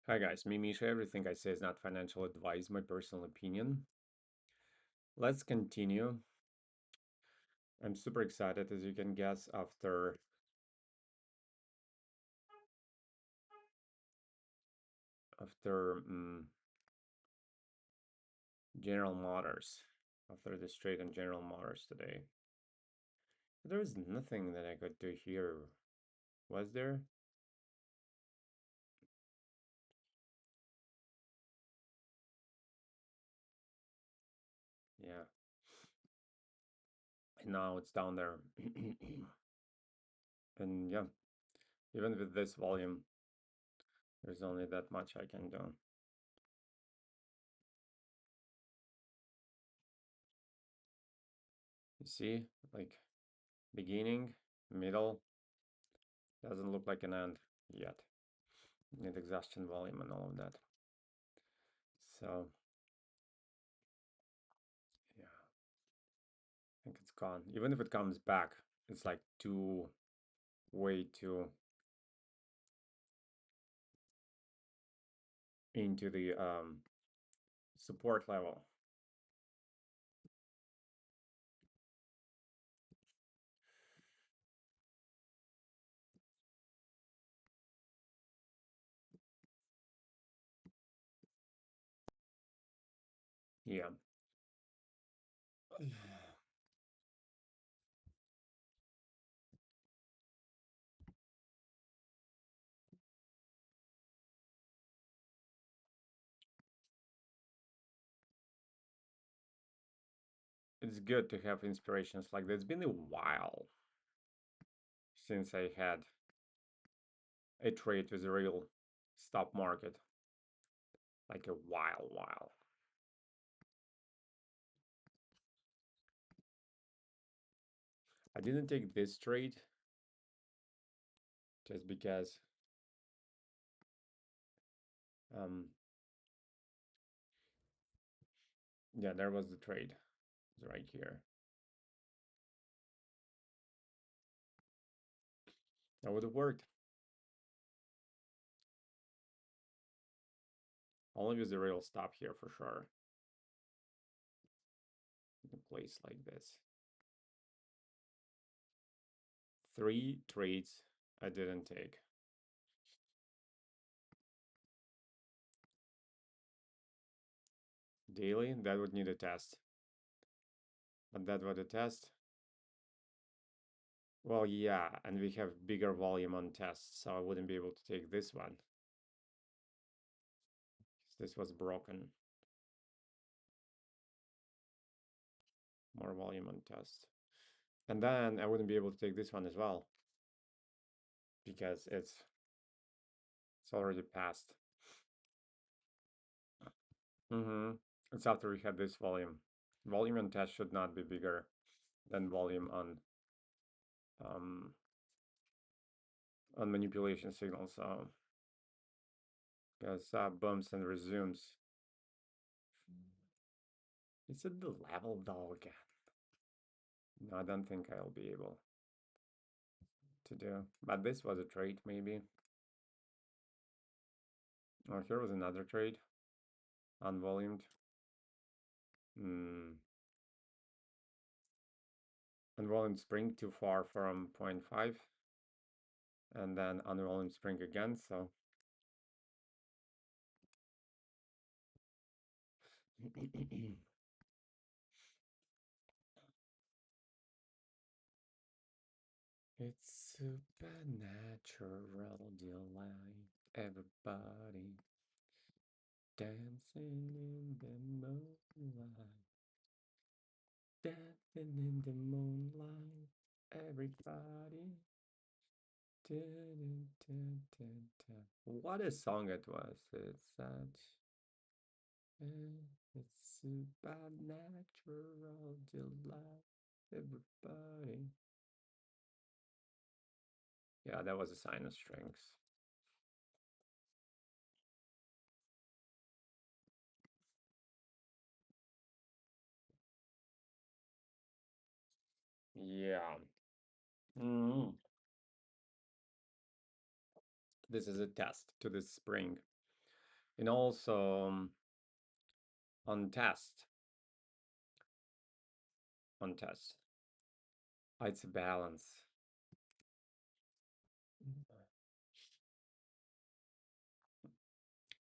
Hi guys, me Misha. Everything I say is not financial advice, my personal opinion. Let's continue. I'm super excited, as you can guess, after General Motors, after this trade on General Motors today. There was nothing that I could do here, was there? Yeah, and now it's down there. And yeah, even with this volume, there's only that much I can do. You see, like beginning, middle, doesn't look like an end yet. Need exhaustion volume and all of that. So yeah, I think it's gone. Even if it comes back, it's like too way too into the support level. Yeah. It's good to have inspirations like that. It's been a while since I had a trade with a real stock market. Like a while. I didn't take this trade just because um yeah, there was the trade. It's right here. That would have worked. Only with the real stop here for sure. In a place like this. 3 trades I didn't take. Daily, that would need a test. But that would a test. Well, yeah, and we have bigger volume on tests, so I wouldn't be able to take this one. This was broken. More volume on test. And then I wouldn't be able to take this one as well. Because it's already passed. It's after we had this volume. Volume on test should not be bigger than volume um, on manipulation signals. So because bumps and resumes. Is it the level though again? No, I don't think I'll be able to do. But this was a trade, maybe. Oh, here was another trade. Unvolumed. Hmm. Unvolumed spring too far from 0.5. And then unvolumed spring again, so. It's supernatural delight. Everybody dancing in the moonlight. Dancing in the moonlight. Everybody. Dun, dun, dun, dun. What a song it was. It's such. It's supernatural delight. Everybody. Yeah, that was a sign of strength. Yeah. Mm. This is a test to this spring. And also on test, on test, it's a balance.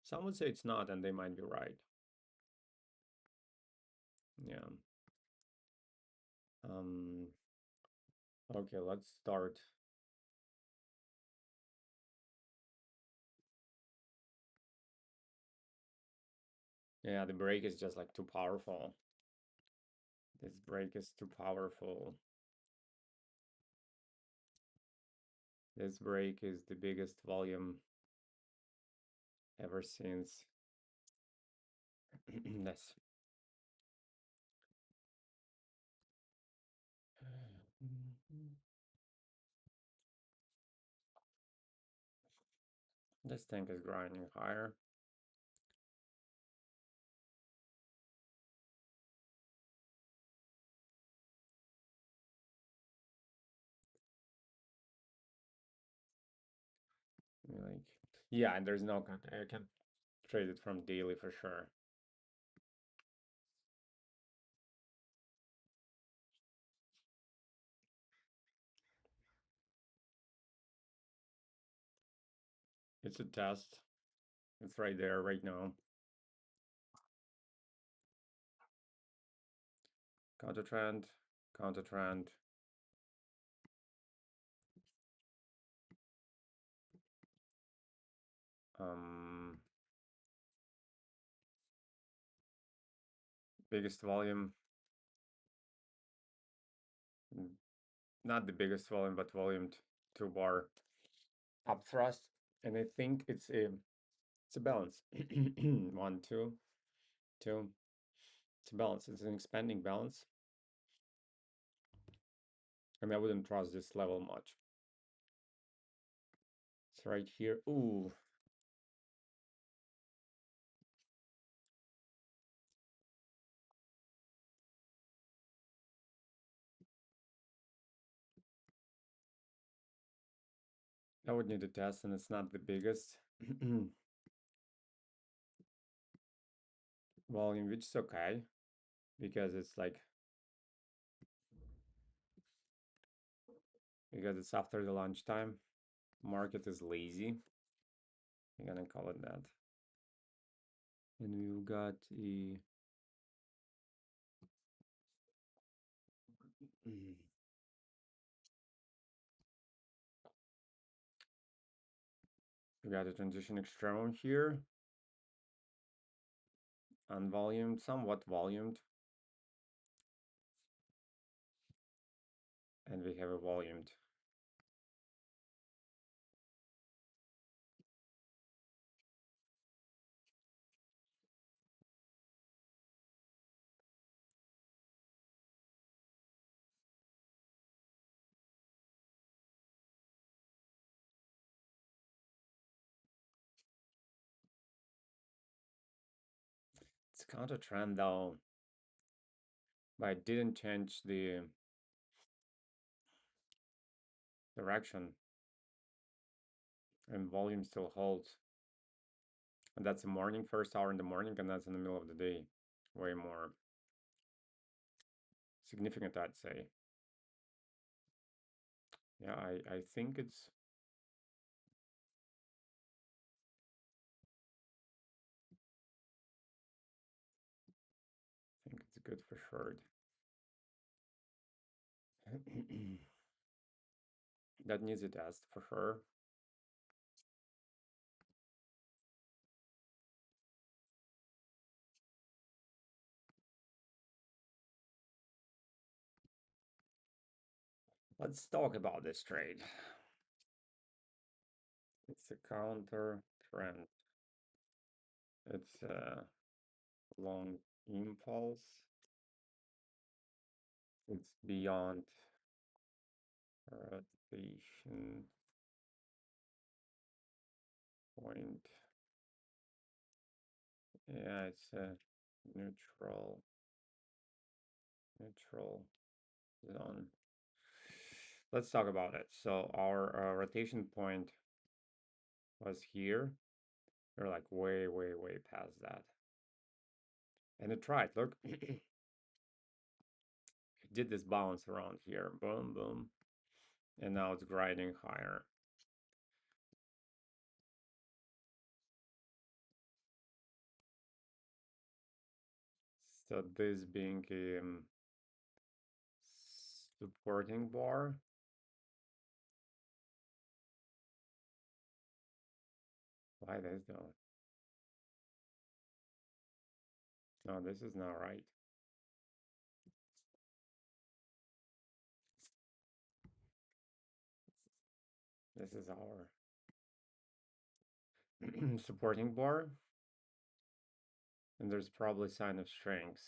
Some would say it's not, and they might be right. Yeah. Um, okay, let's start. Yeah, the break is just like too powerful. This break is too powerful. This break is the biggest volume ever since. This. This tank is grinding higher. Like, yeah, and there's no I can trade it from daily for sure. It's a test. It's right there right now. Counter trend, counter trend. Um, Biggest volume. Not the biggest volume, but volume two bar up thrust. And I think it's a balance. One, two, two. It's a balance. It's an expanding balance. I mean, I wouldn't trust this level much. It's right here. Ooh, I would need a test, and it's not the biggest volume, which is okay because it's after the lunchtime. Market is lazy. I'm gonna call it that. And we've got a we got a transition extreme here. Unvolumed, somewhat volumed. And we have a volumed. It's counter trend though, but it didn't change the direction, and volume still holds. And that's the morning, first hour in the morning, and that's in the middle of the day. Way more significant, I'd say. Yeah, I think it's good for short. That needs a test for sure. Let's talk about this trade. It's a counter trend. It's a long impulse. It's beyond rotation point. Yeah, it's a neutral neutral zone. Let's talk about it. So our rotation point was here, They're like way, way, way past that. And it tried. Look, it did this bounce around here. Boom, boom. And now it's grinding higher. So this being a supporting bar. Why this though? No, this is not right. This is our supporting bar. And there's probably sign of strength.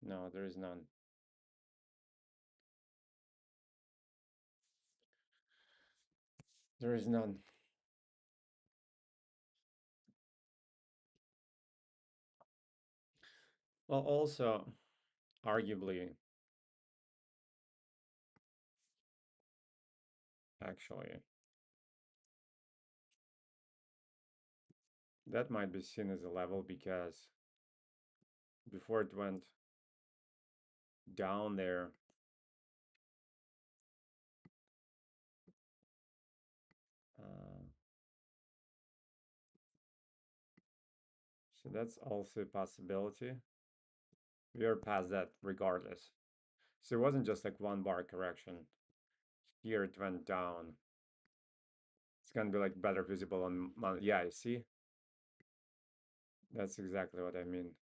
No, there is none. There is none. Well, also, arguably, actually, that might be seen as a level because before it went down there, uh, so that's also a possibility. We are past that regardless. So it wasn't just like one bar correction. Here it went down. It's gonna be like better visible on, yeah, you see? That's exactly what I mean.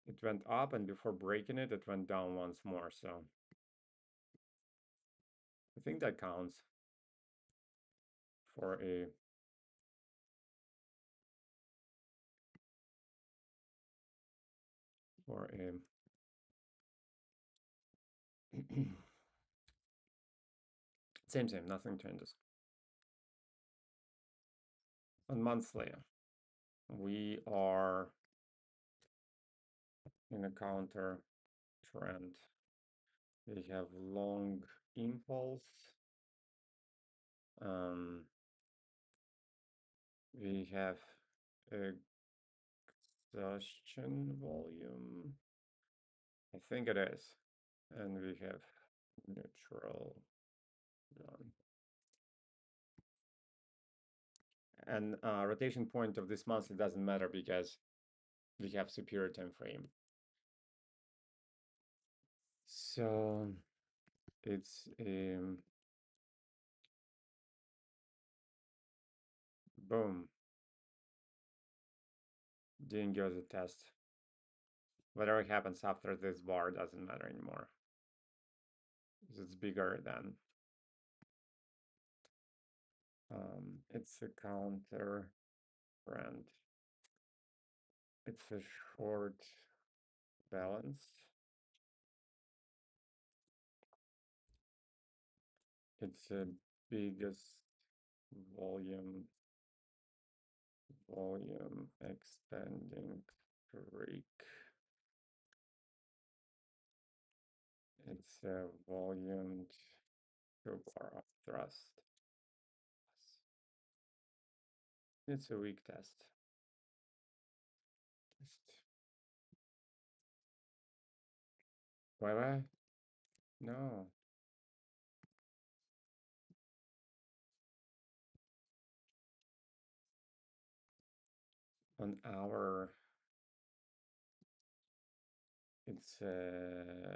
It went up and before breaking it, it went down once more, so I think that counts for a for a same, nothing changes. On monthly, we are in a counter trend. We have long impulse. We have exhaustion volume. I think it is. And we have neutral zone. And rotation point of this month, it doesn't matter because we have superior time frame. So it's boom. Didn't go the test. Whatever happens after this bar doesn't matter anymore. It's bigger than it's a counter trend. It's a short balance. It's a biggest volume expanding streak. It's a volume to bar of thrust. It's a weak test. Why? No. On our it's a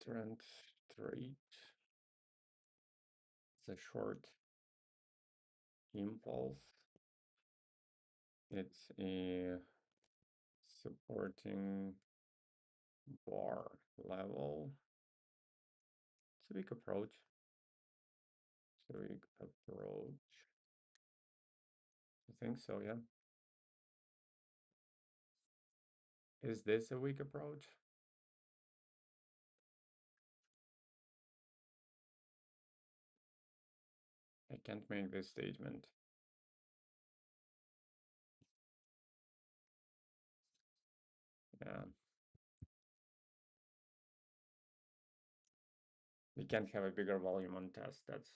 trend straight. It's a short impulse. It's a supporting bar level. It's a weak approach. It's a weak approach. I think so, yeah. Is this a weak approach? I can't make this statement. Yeah, we can't have a bigger volume on test. That's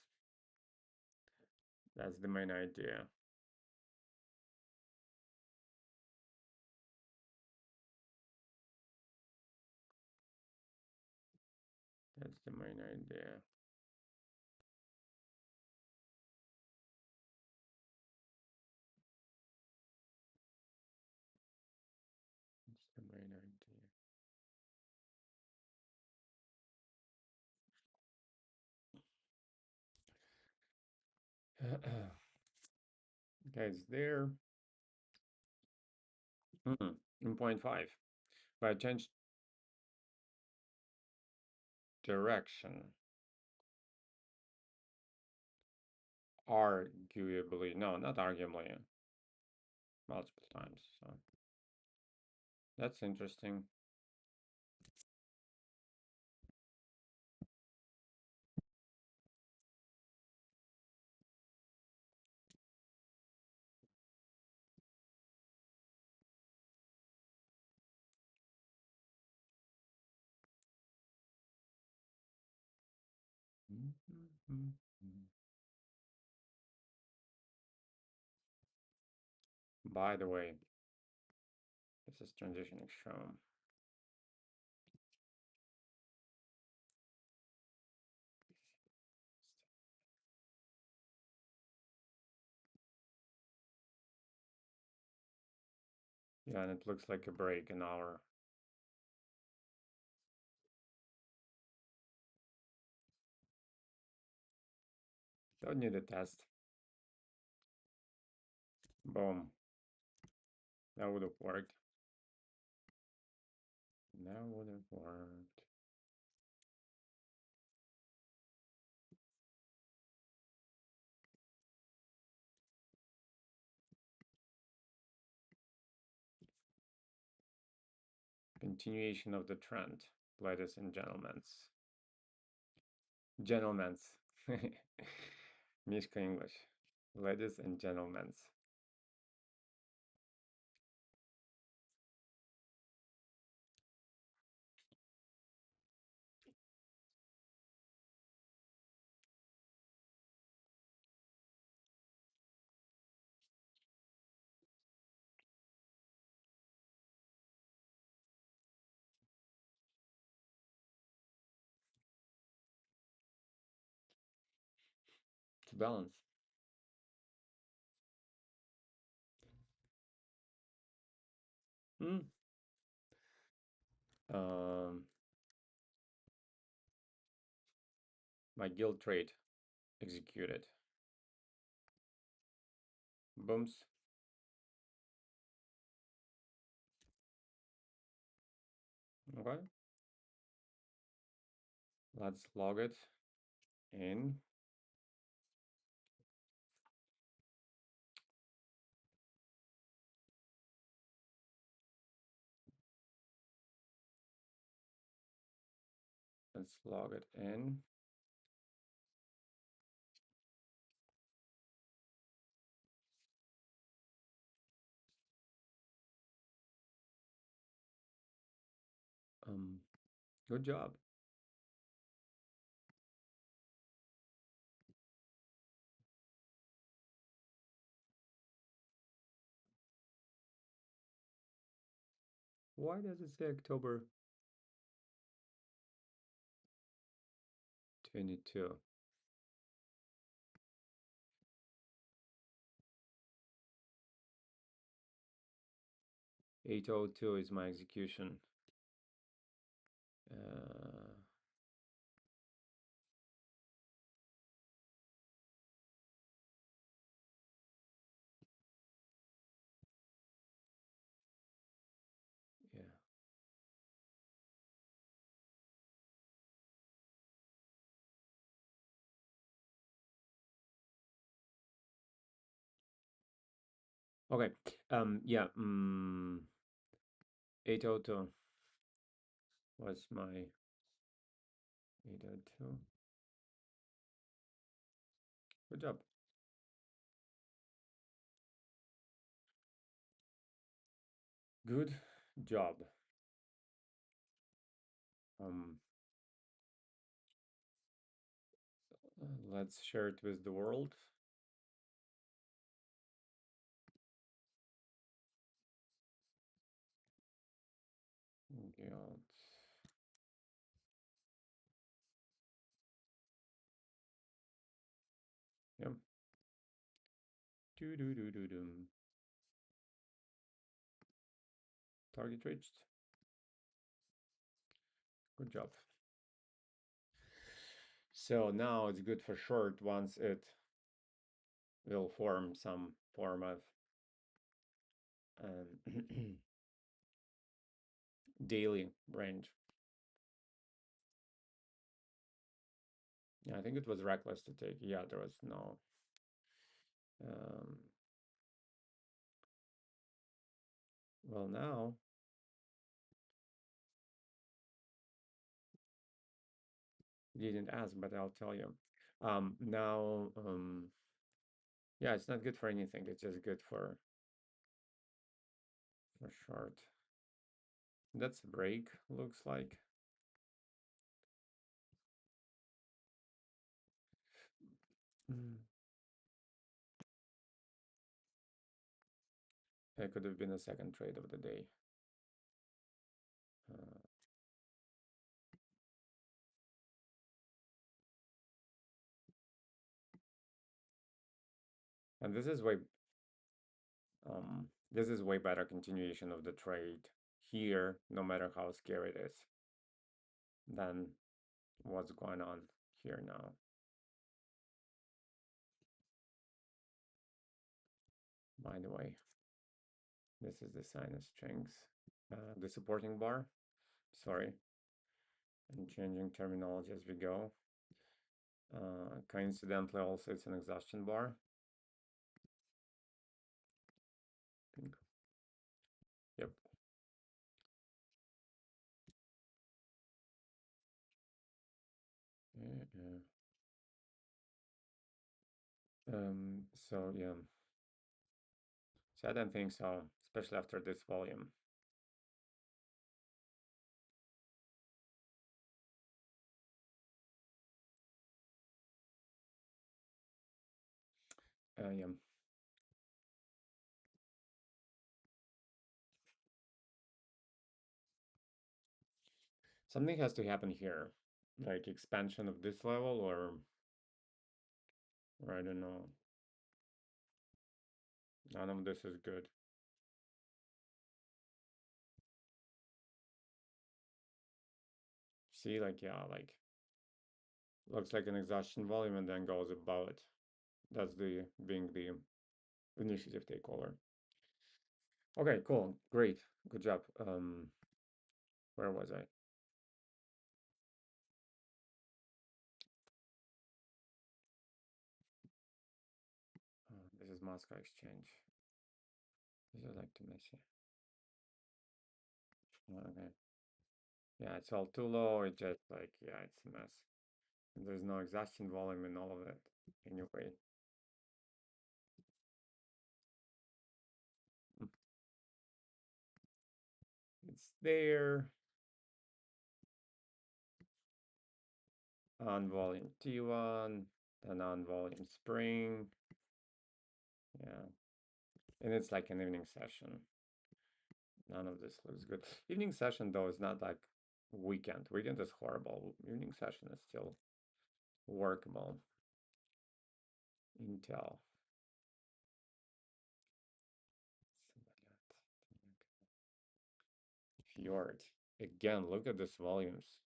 the main idea. That's the main idea. That's the main idea. Okay, it's there. In point five. But I changed direction. Arguably, no, not arguably, multiple times. So that's interesting. By the way, this is transitioning shown. Yeah, and it looks like a break in our. Don't need a test. Boom. That would have worked. That would have worked. Continuation of the trend, ladies and gentlemen. Gentlemen's. Mishka English. Ladies and gentlemen. To balance. Hmm. Um, my guild trade executed. Booms. Okay. Let's log it in. Let's log it in. Good job. Why does it say October 22? 802 is my execution. Yeah. Okay. Yeah. 802 was my 802. Good job. Good job. Let's share it with the world. Guild. Yep. Do do do do do. Target reached. Good job. So now it's good for short once it will form some form of daily range. Yeah, I think it was reckless to take. Yeah, there was no. Um, well, now you didn't ask, but I'll tell you. Now, yeah, it's not good for anything. It's just good for short. That's a break, looks like. Mm. It could have been a second trade of the day. Uh, and this is way better continuation of the trade here, no matter how scary it is, than what's going on here now. By the way, this is the sinus strings, the supporting bar. Sorry, I'm changing terminology as we go. Coincidentally, also it's an exhaustion bar. Pink. Yep. Yeah. So yeah. So I don't think so, especially after this volume. Yeah. Something has to happen here, like expansion of this level, or I don't know. None of this is good. See, like, yeah, like, looks like an exhaustion volume and then goes above it. That's the being the initiative takeover. Okay, cool, great, good job. Where was I? This is Moscow Exchange. This is like too messy. Okay. Yeah, it's all too low. It just like, yeah, it's a mess. And there's no exhaustion volume in all of it. Anyway. It's there on volume T1, then on volume spring. Yeah. And it's like an evening session. None of this looks good. Evening session though is not like weekend. Weekend is horrible. Evening session is still workable. Intel. Fjord. Again, look at these volumes.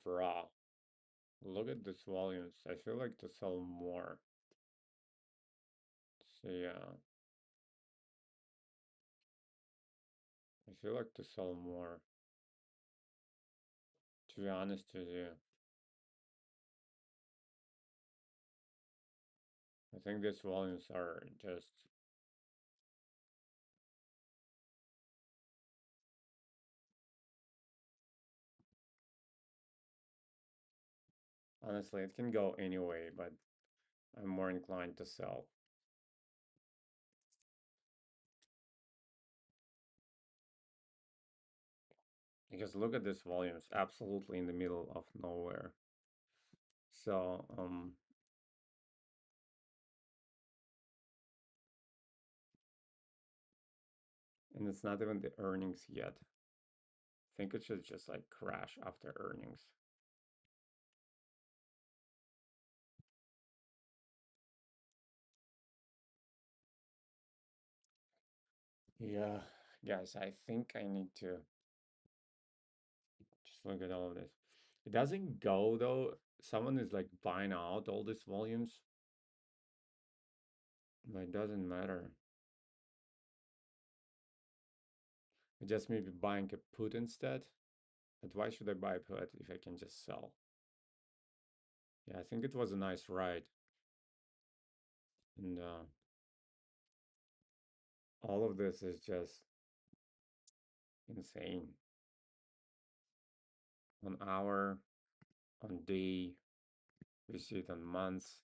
Bruh. Look at these volumes. I feel like to sell more. So yeah. I feel like to sell more. To be honest with you. I think these volumes are just honestly it can go anyway, but I'm more inclined to sell. Because look at this volume, it's absolutely in the middle of nowhere. So, and it's not even the earnings yet. I think it should just like crash after earnings. Yeah, guys, I think I need to just look at all of this. It doesn't go though. Someone is like buying out all these volumes, but it doesn't matter. I just maybe buying a put instead. But why should I buy a put if I can just sell? Yeah, I think it was a nice ride. And all of this is just insane. On hour, on day, we see it on months.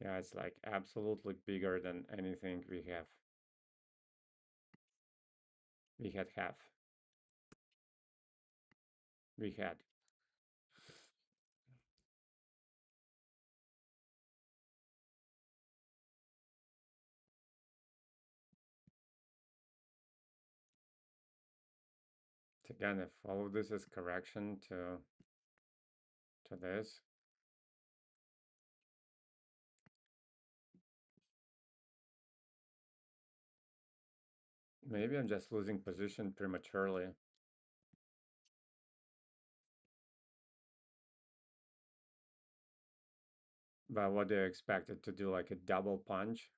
Yeah, it's like absolutely bigger than anything we have. We had half. We had. Again, if all of this is correction to this, maybe I'm just losing position prematurely. But what do you expect it to do? Like a double punch?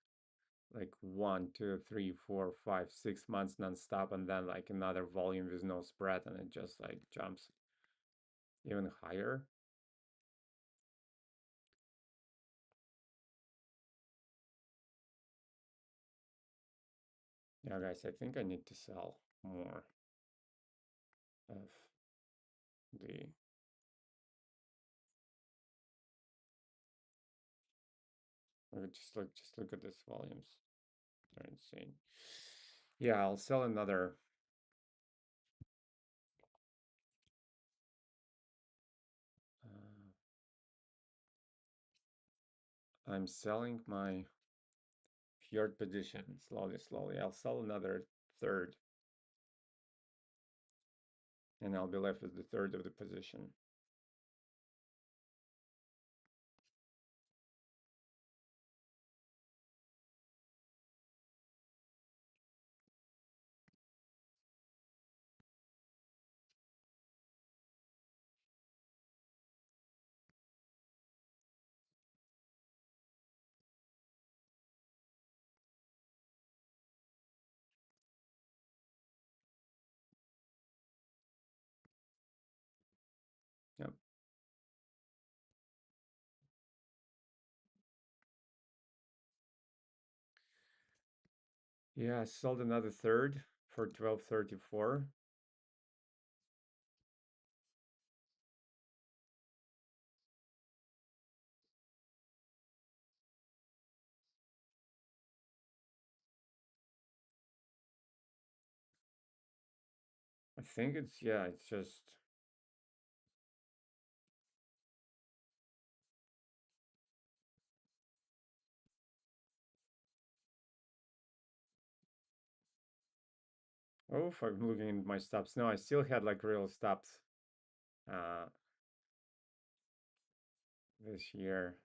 Like 1, 2, 3, 4, 5, 6 months nonstop, and then like another volume with no spread, and it just like jumps even higher? Yeah, guys, I think I need to sell more of the. Just look at these volumes. They're insane. Yeah, I'll sell another. I'm selling my third position slowly, slowly. I'll sell another third, and I'll be left with the third of the position. Yep. Yeah, I sold another third for 1234. I think it's, yeah, it's just. Oh, if I'm looking at my stops. No, I still had like real stops uh this year.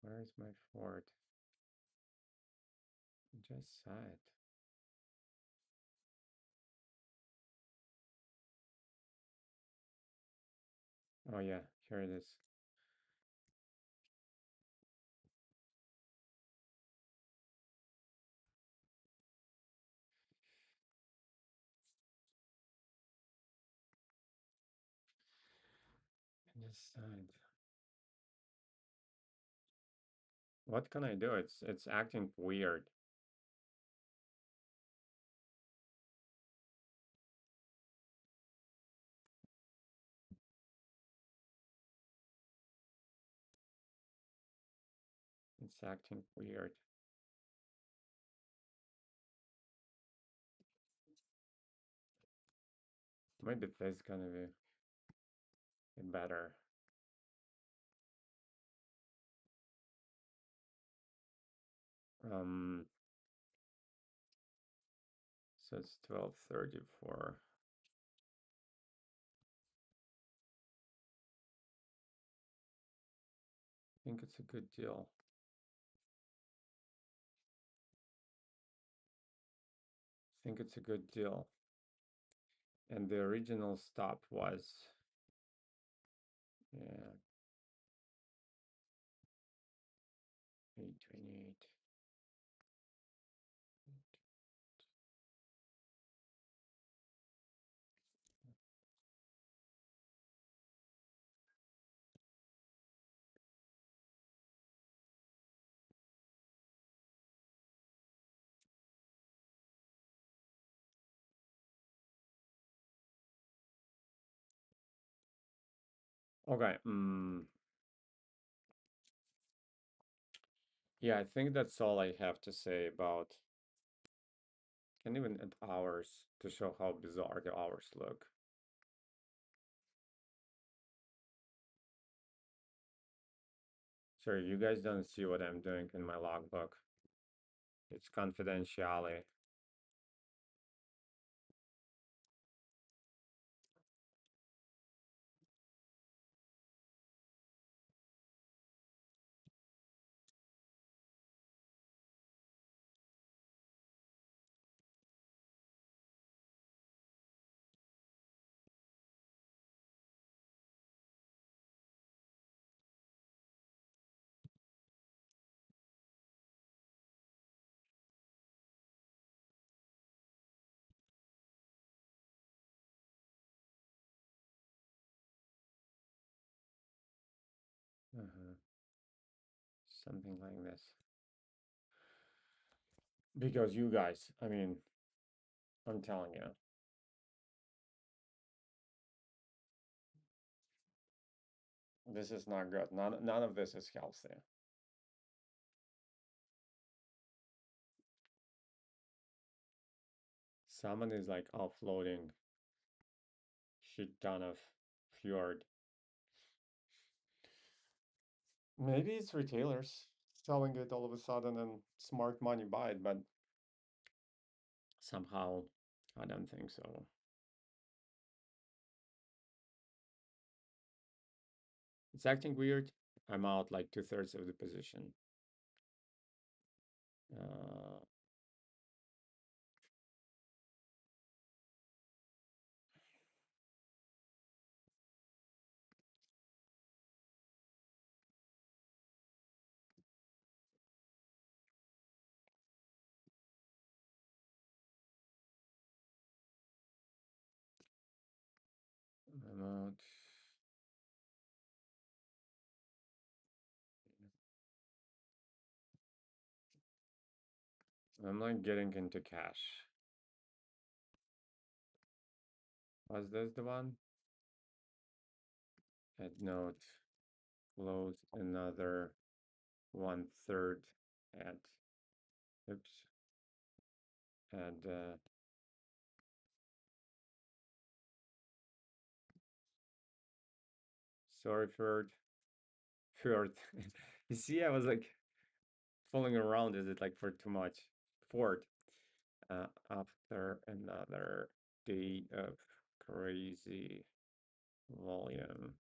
Where's my Ford? I just saw it. Oh yeah, here it is. I just saw it. What can I do? It's acting weird. It's acting weird. Maybe this is gonna be better. Um, so it's 12:34. I think it's a good deal. I think it's a good deal. And the original stop was, yeah, 828. Okay. Yeah, I think that's all I have to say about. Can even add hours to show how bizarre the hours look. Sorry, you guys don't see what I'm doing in my logbook. It's confidentiality. Uh-huh. Something like this. Because you guys, I mean, I'm telling you, this is not good. None of this is healthy. Someone is like offloading shit ton of fjord. Maybe it's retailers selling it all of a sudden and smart money buy it, but somehow I don't think so. It's acting weird. I'm out like 2/3 of the position. Uh, I'm out. I'm like getting into cash. Was this the one? Add note. Close another 1/3 at. Oops. Add sorry third. Third. You see, I was like fooling around. Is it like for too much? Fourth. After another day of crazy volume.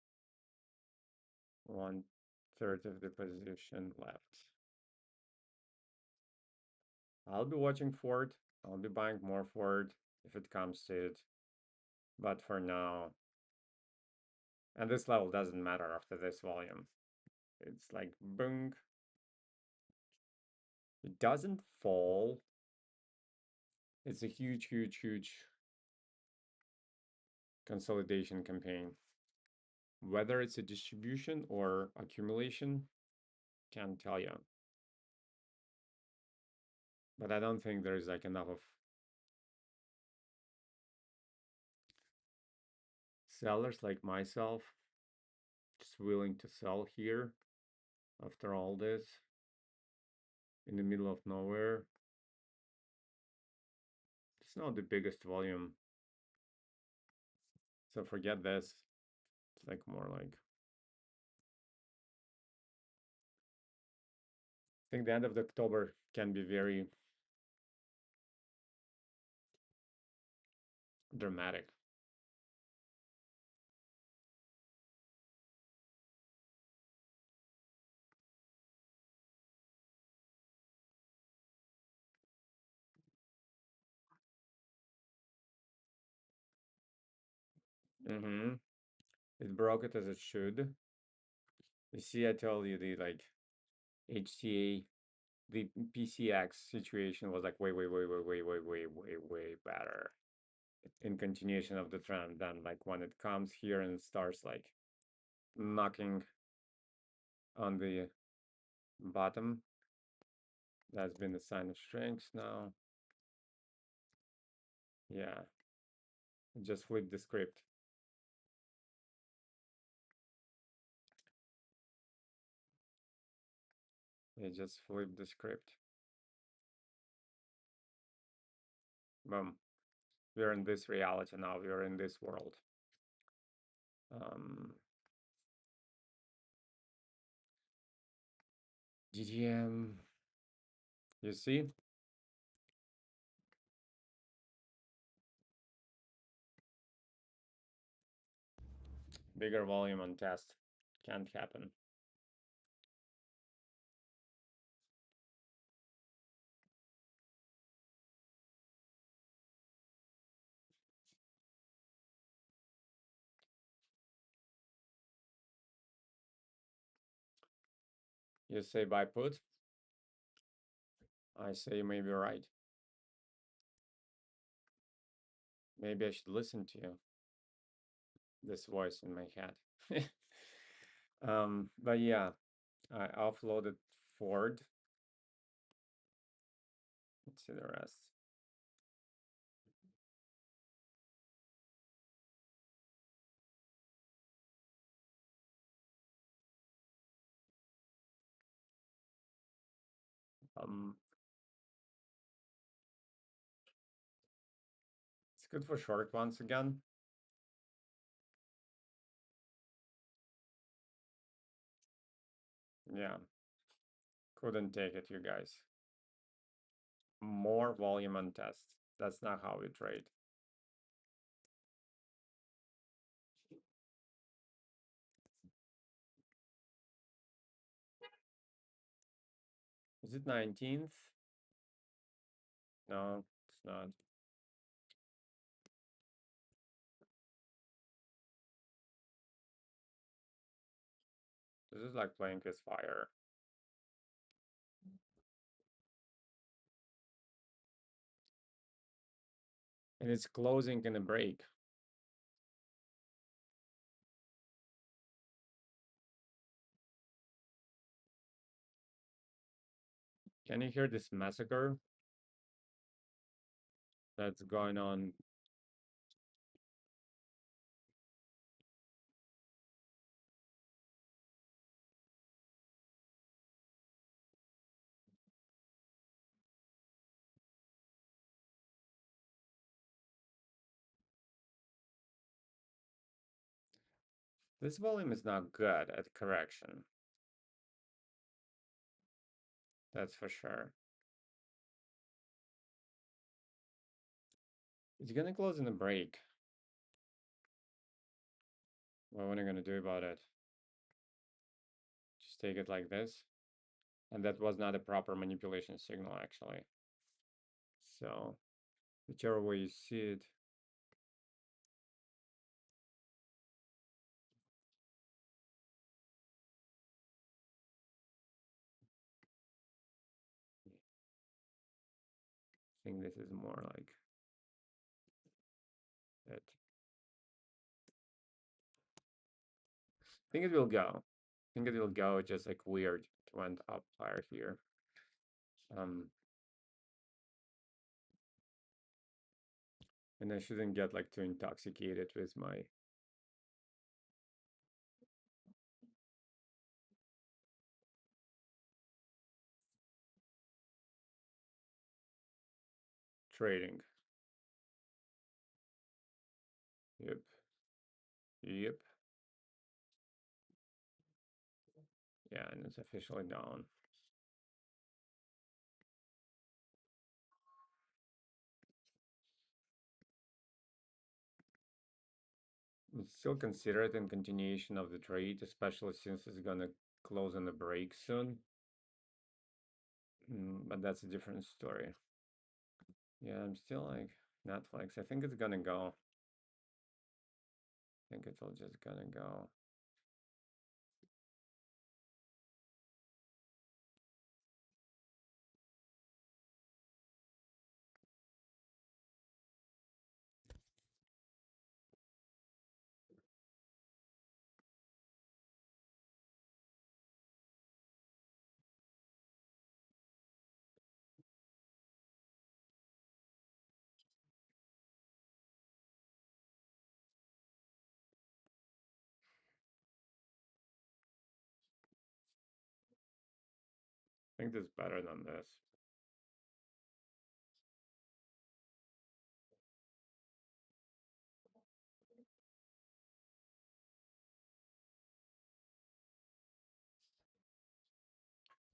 1/3 of the position left. I'll be watching Ford. I'll be buying more Ford if it comes to it. But for now, and this level doesn't matter after this volume. It's like boom. It doesn't fall. It's a huge, huge, huge consolidation campaign. Whether it's a distribution or accumulation, can't tell you. But I don't think there's like enough of sellers like myself just willing to sell here after all this. in the middle of nowhere. It's not the biggest volume, so forget this. It's like more like, I think the end of the October can be very dramatic. Mm-hmm. It broke it as it should. You see, I told you the like HTA, the PCX situation was like way better in continuation of the trend than like when it comes here and it starts like knocking on the bottom. That's been a sign of strength now. Yeah, just flip the script. You just flip the script. Boom. We're in this reality now. We're in this world. GTM. You see? Bigger volume on test. Can't happen. You say buy put. I say you may be right. Maybe I should listen to you. This voice in my head. But yeah, I offloaded Ford. Let's see the rest. Um, it's good for short ones again. Yeah, couldn't take it, you guys. More volume on test. That's not how we trade. Is it 19th? No, it's not. This is like playing with fire. And it's closing in a break. Can you hear this massacre that's going on? This volume is not good at correction. That's for sure. It's gonna close in a break. What are you gonna do about it? Just take it like this. And that was not a proper manipulation signal, actually. So, whichever way you see it. I think this is more like it. I think it will go. I think it will go just like weird. It went up higher here. And I shouldn't get like too intoxicated with my trading. Yep. Yep. Yeah, and it's officially down. It's still consider it in continuation of the trade, especially since it's gonna close on the break soon. But that's a different story. Yeah, I'm still like Netflix. I think it's gonna go. I think it's all just gonna go. I think this is better than this.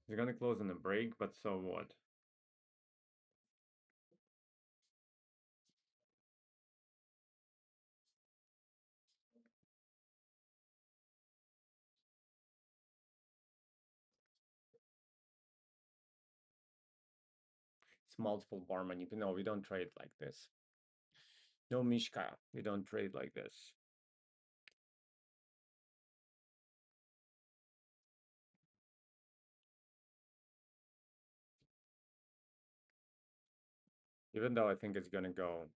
It's gonna close on a break, but so what? It's multiple bar manipulation. No, we don't trade like this. No, Mishka, we don't trade like this. Even though I think it's gonna go.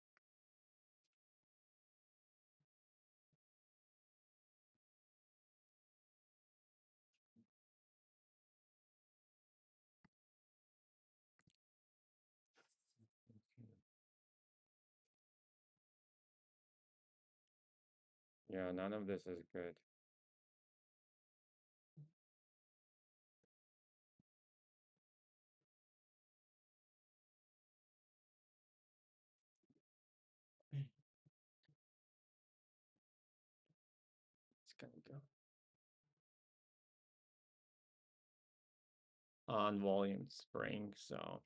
Yeah, none of this is good. It's gonna go on volume spring, so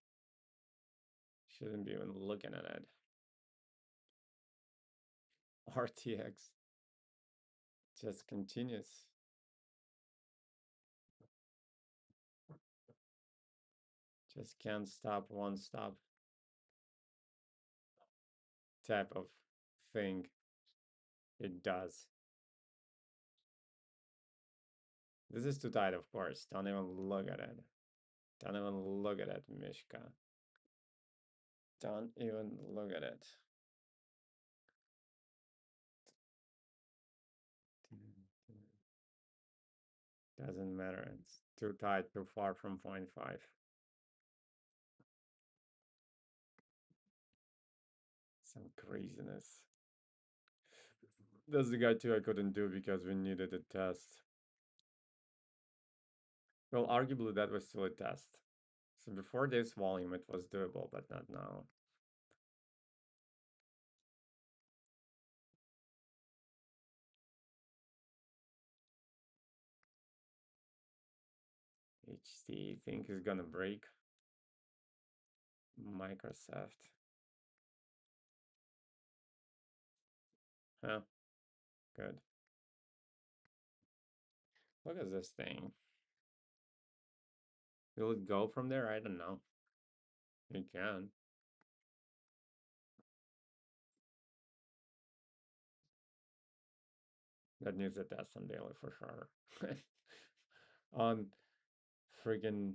shouldn't be even looking at it. RTX just continues. Just can't stop, won't stop type of thing. It does. This is too tight, of course. Don't even look at it. Don't even look at it, Mishka. Don't even look at it. Doesn't matter. It's too tight, too far from 0.5. Some craziness. That's the guy too I couldn't do because we needed a test. Well, arguably that was still a test. So before this volume it was doable, but not now. HT think is gonna break. Microsoft. Huh. Good. Look at this thing. Will it go from there? I don't know. It can. That needs a test on daily for sure. On friggin'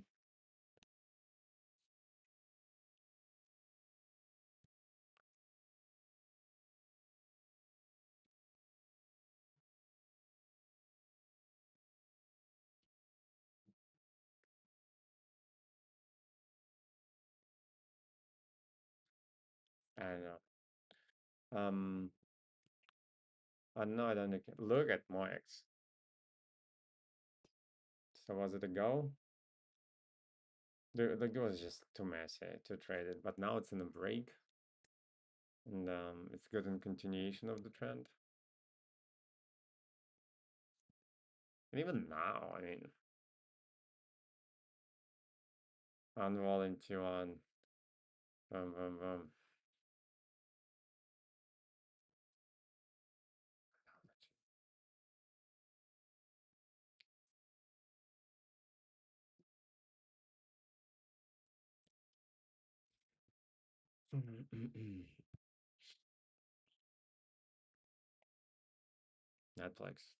I don't know. No, I don't look at Moex. So was it a go? The go was just too messy to trade it, but now it's in a break. And it's good in continuation of the trend. And even now, I mean, on volume 2 on, boom, boom, boom. Netflix.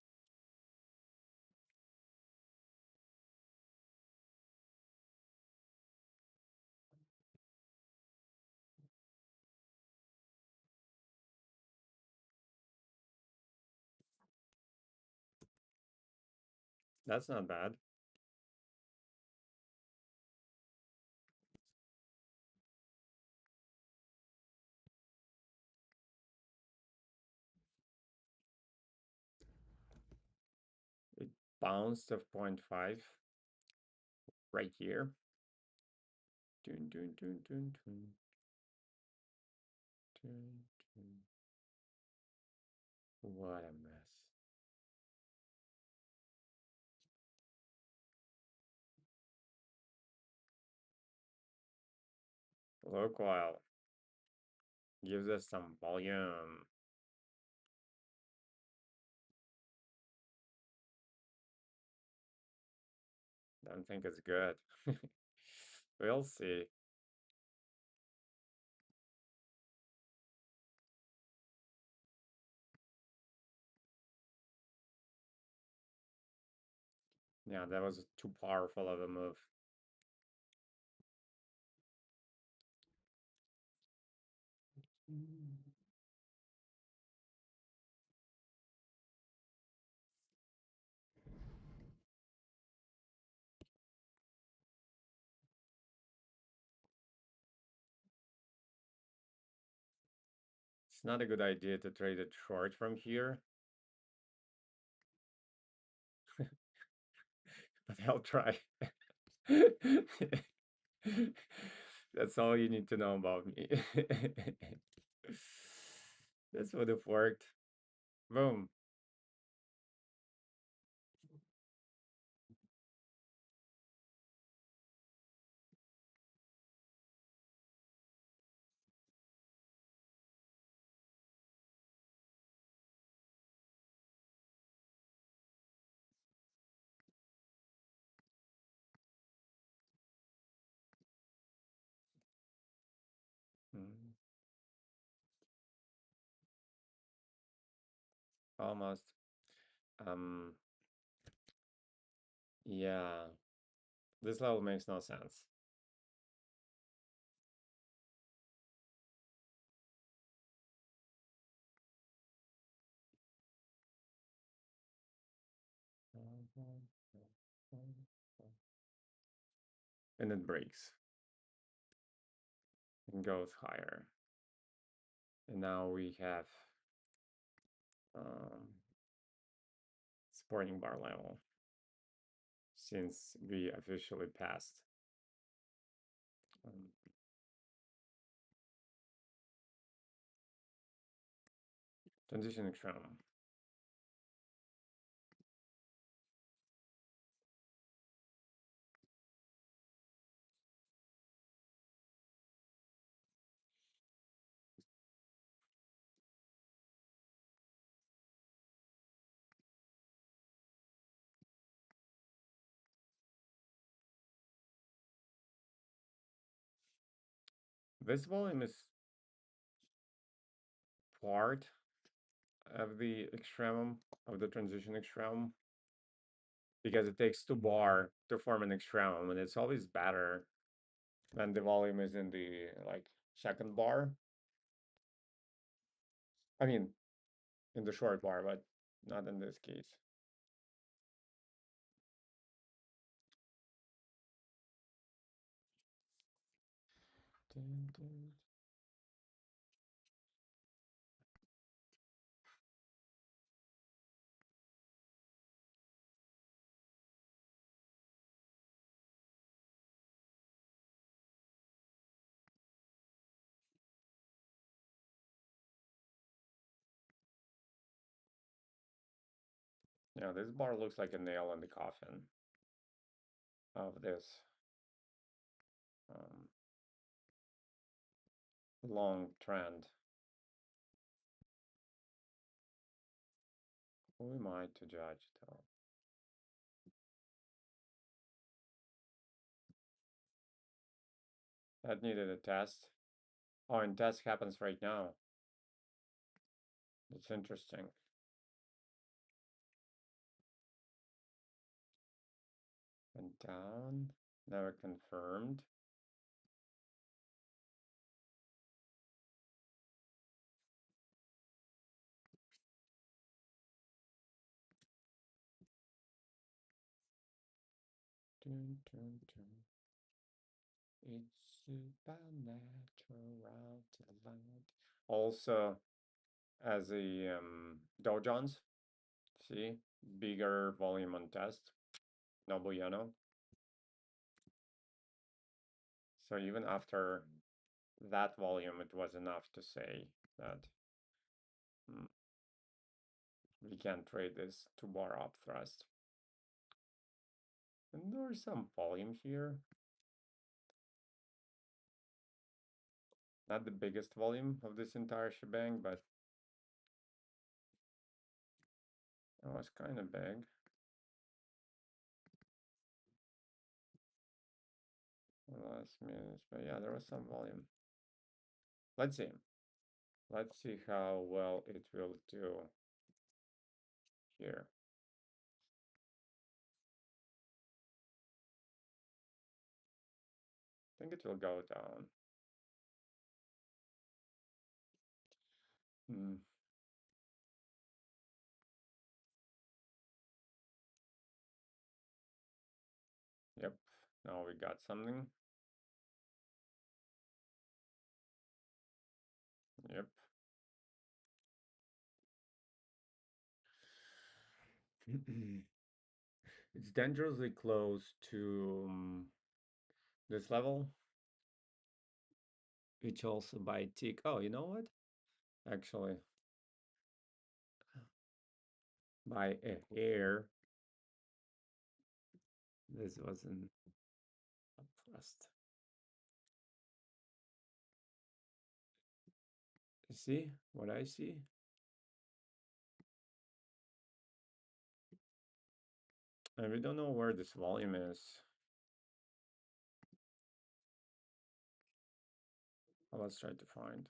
That's not bad. It bounced of 0.5 right here. Dun, dun, dun, dun, dun, dun, dun. What a mess. Look while gives us some volume. Don't think it's good. We'll see. Yeah, that was too powerful of a move. It's not a good idea to trade it short from here, but I'll try. That's all you need to know about me. This would have worked. Boom. Mm, almost. Um, yeah, this level makes no sense. And it breaks and goes higher. And now we have um, supporting bar level since we officially passed um, transition extreme. This volume is part of the extremum, of the transition extremum, because it takes two bar to form an extremum, and it's always better when the volume is in the like second bar. I mean, in the short bar, but not in this case. Dun, dun. Yeah, this bar looks like a nail in the coffin of this um, long trend. Who am I to judge, though? That needed a test. Oh, and test happens right now. That's interesting. And down, never confirmed. Dun, dun, dun. It's supernatural delight. Also, as a Dow Jones, see, bigger volume on test, no bueno. So even after that volume, it was enough to say that mm, we can't trade this to bar up thrust. And there's some volume here. Not the biggest volume of this entire shebang, but it was kind of big. Last minute, but yeah, there was some volume. Let's see. Let's see how well it will do here. I think it will go down. Hmm. Yep. Now we got something. Yep. It's dangerously close to this level, which also by tick. Oh, you know what? Actually, by a hair, this wasn't up thrust. See what I see? And we don't know where this volume is. Well, let's try to find.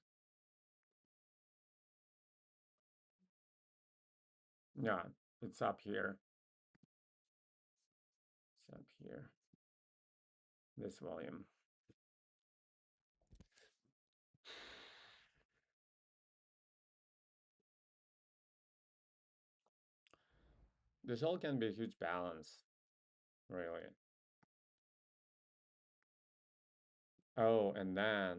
Yeah, it's up here. It's up here. This volume. This all can be a huge balance, really. Oh, and then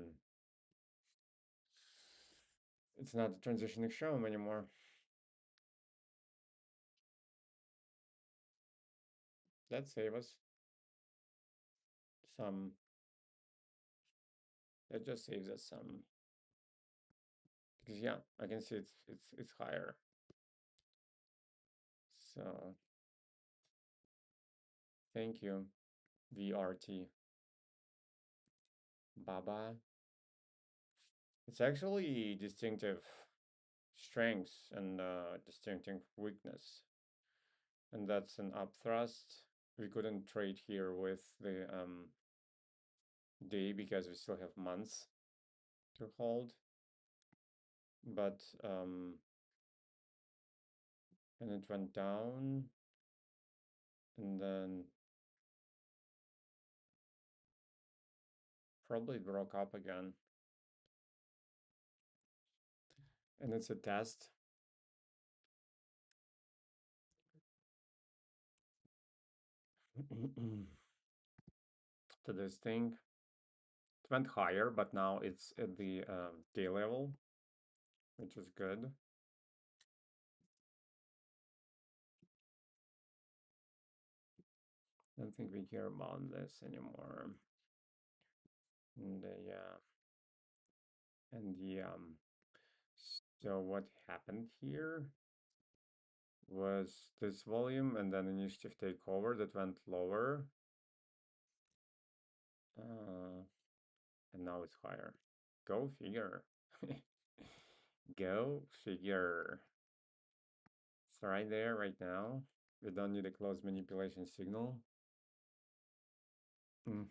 it's not the transitioning show anymore. That save us some. That just saves us some. Because yeah, I can see it's higher. So thank you, VRT. Baba. It's actually distinctive strengths and distinctive weakness. And that's an up thrust. We couldn't trade here with the day because we still have months to hold. But and it went down and then probably broke up again. And it's a test. To this thing. It went higher, but now it's at the day level, which is good. I don't think we care about this anymore. And yeah, and the so what happened here? was this volume and then initiative takeover that went lower. And now it's higher. Go figure. Go figure. It's right there right now. We don't need a close manipulation signal. Mm.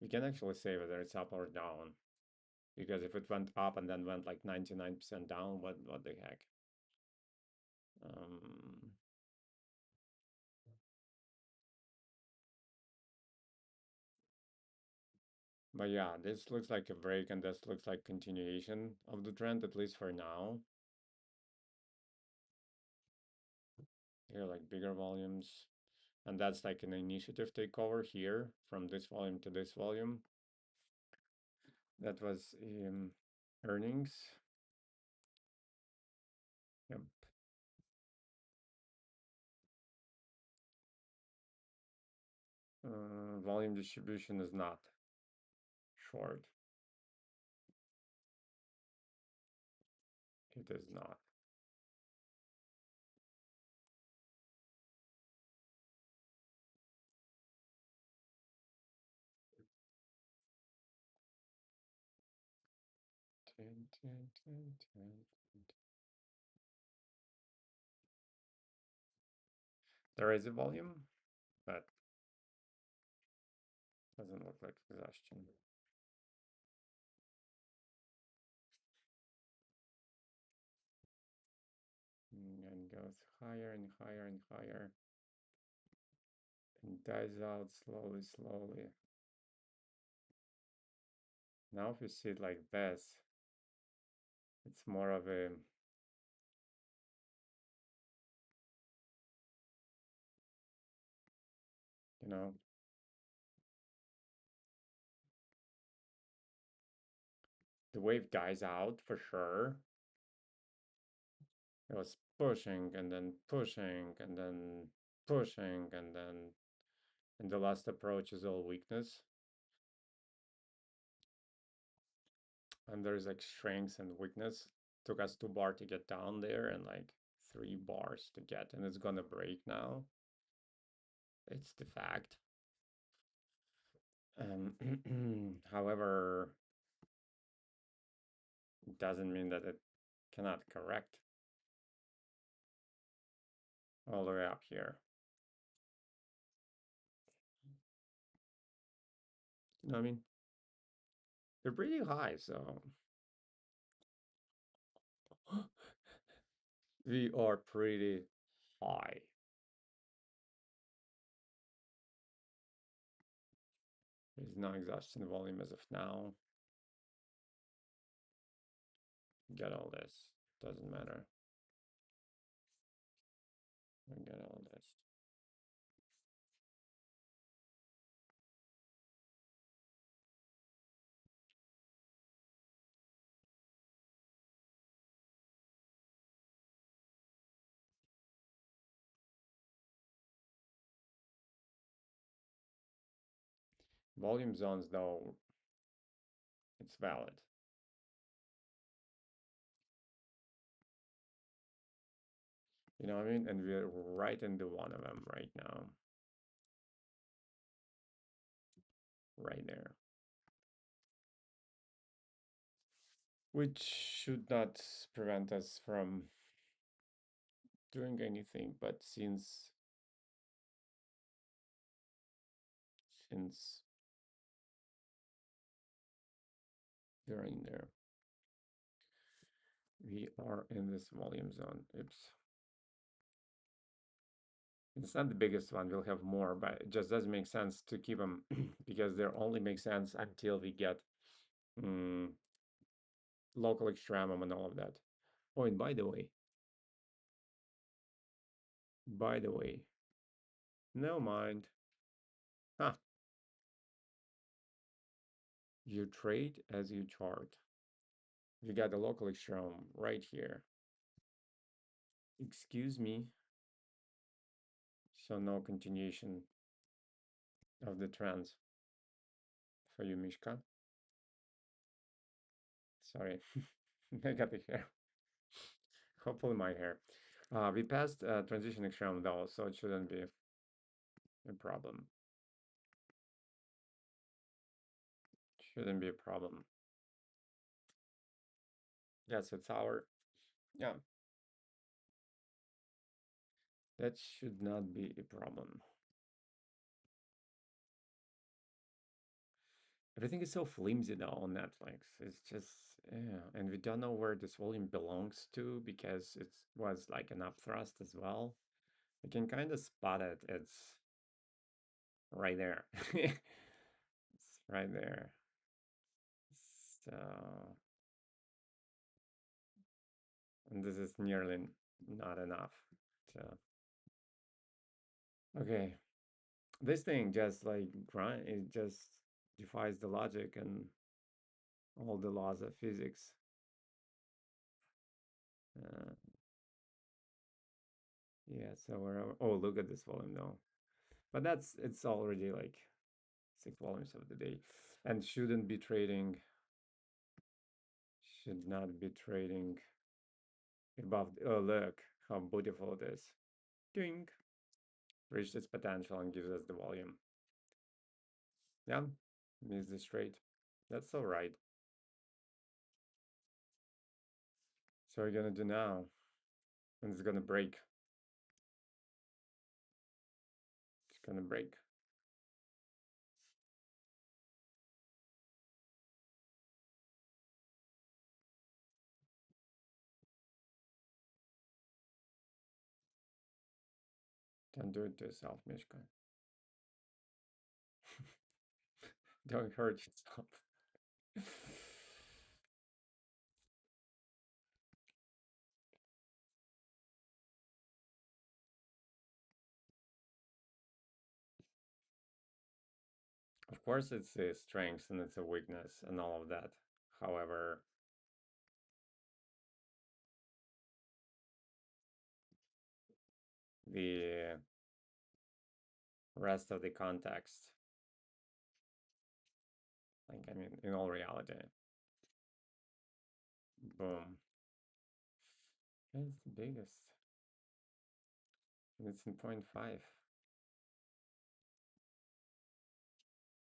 We can actually say whether it's up or down. Because if it went up and then went like 99% down, what the heck? Um, but yeah, this looks like a break and this looks like continuation of the trend, at least for now. Here, like bigger volumes. And that's like an initiative takeover here from this volume to this volume. That was earnings. Yep. Volume distribution is not short. It is not. There is a volume, but doesn't look like exhaustion. And goes higher and higher and higher. And dies out slowly, slowly. Now if you see it like this, it's more of a you know, the wave dies out for sure. It was pushing and then pushing and then pushing and then and the last approach is all weakness. And there's like strength and weakness. Took us 2 bar to get down there and like 3 bars to get, and it's gonna break now. It's the fact. However, it doesn't mean that it cannot correct all the way up here. You know what I mean? They're pretty high, so we are pretty high. There's no exhaustion volume as of now. Get all this. Doesn't matter. Get all this. Volume zones, though, it's valid. You know what I mean? And we're right into one of them right now. Right there. Which should not prevent us from doing anything, but since they're in there, we are in this volume zone. Oops. It's not the biggest one, we'll have more, but it just doesn't make sense to keep them because they only make sense until we get local extremum and all of that. Oh, and by the way, no mind. Huh. You trade as you chart. You got the local extremum right here. Excuse me. So no continuation of the trends for you, Mishka. Sorry, I got the hair. Hopefully my hair. We passed transition extreme though, so it shouldn't be a problem. Shouldn't be a problem. Yes, it's our, yeah, that should not be a problem. Everything is so flimsy now on Netflix. It's just, yeah, and we don't know where this volume belongs to because it was like an upthrust as well. We can kind of spot it. It's right there. It's right there. So, and this is nearly not enough to, okay. This thing just like grind, it just defies the logic and all the laws of physics. Uh, yeah, so we're, oh, look at this volume though. But it's already like 6 volumes of the day and shouldn't be trading, should not be trading above, oh, look how beautiful it is. Ding. Reached its potential and gives us the volume. Yeah, missed the straight. That's all right. So we're gonna do now, and it's gonna break. It's gonna break. Don't do it to yourself, Mishka. Don't hurt yourself. Of course, it's a strength and it's a weakness and all of that. However, the rest of the context, like, I mean, in all reality, boom. It's the biggest. And it's in 0.5.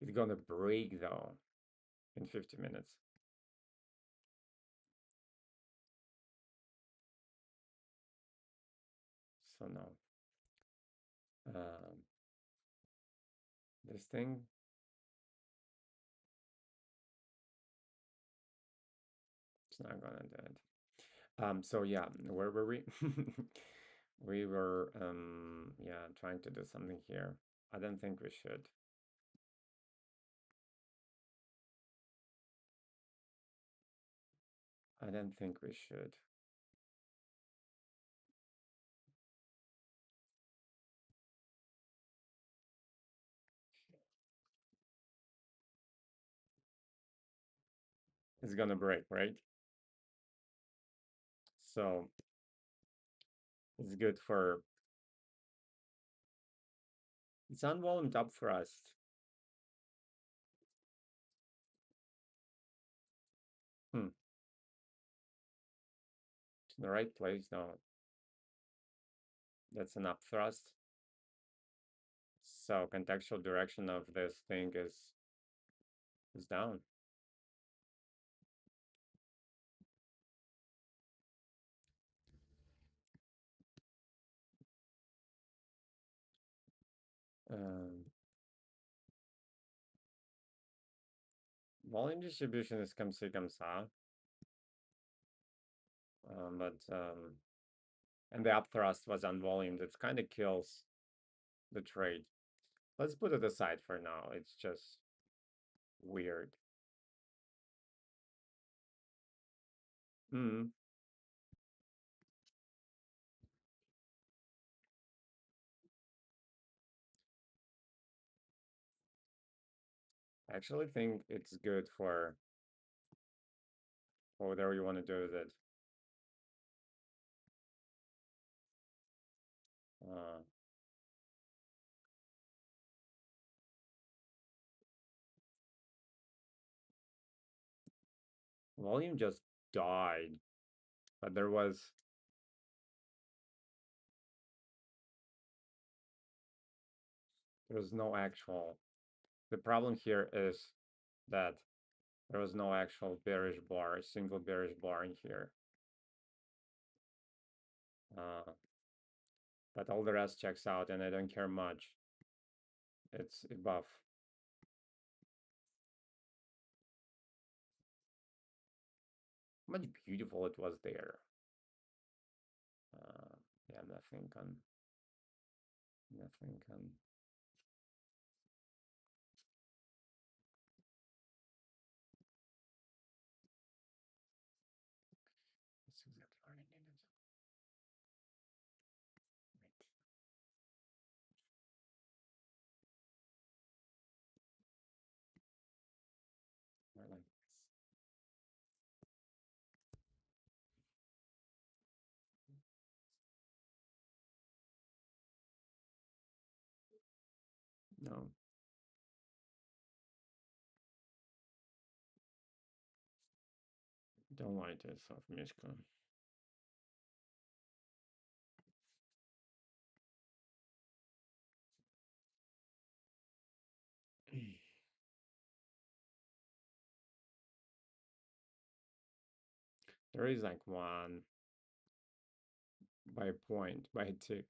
It's gonna break though in 50 minutes. So no. Um, this thing, it's not gonna do it. So yeah, where were we? We were yeah, trying to do something here. I don't think we should. I don't think we should. It's gonna break, right? So it's good for, it's unvolumed up thrust. Hmm. It's in the right place now. That's an up thrust. So contextual direction of this thing is down. Um, volume distribution is comme ci comme ça. And the upthrust was unvolumed. It kind of kills the trade. Let's put it aside for now. It's just weird. Hmm. I actually think it's good for whatever you want to do with it. Uh, Volume just died, but there was no actual. The problem here is that there was no actual bearish bar, a single bearish bar in here. Uh, but all the rest checks out, and I don't care much. It's above. How much beautiful it was there. Uh, yeah, nothing can. That's exactly what I needed. Right. More like this. No, don't lie to yourself, Mishka. There is like one by a point, by a tick.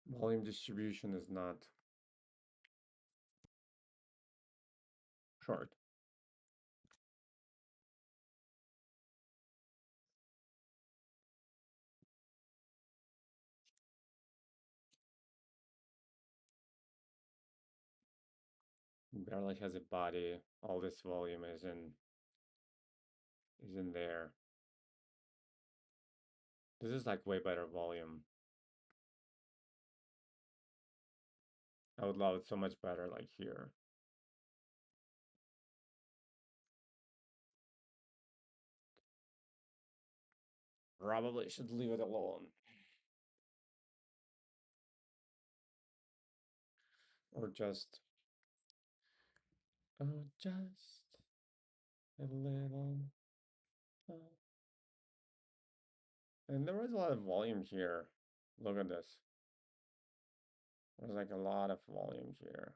Volume distribution is not short. Barely has a body. All this volume is in there. This is like way better volume. I would love it so much better like here. Probably should leave it alone. Or just just a little. uh, And there was a lot of volume here. Look at this. There's like a lot of volume here.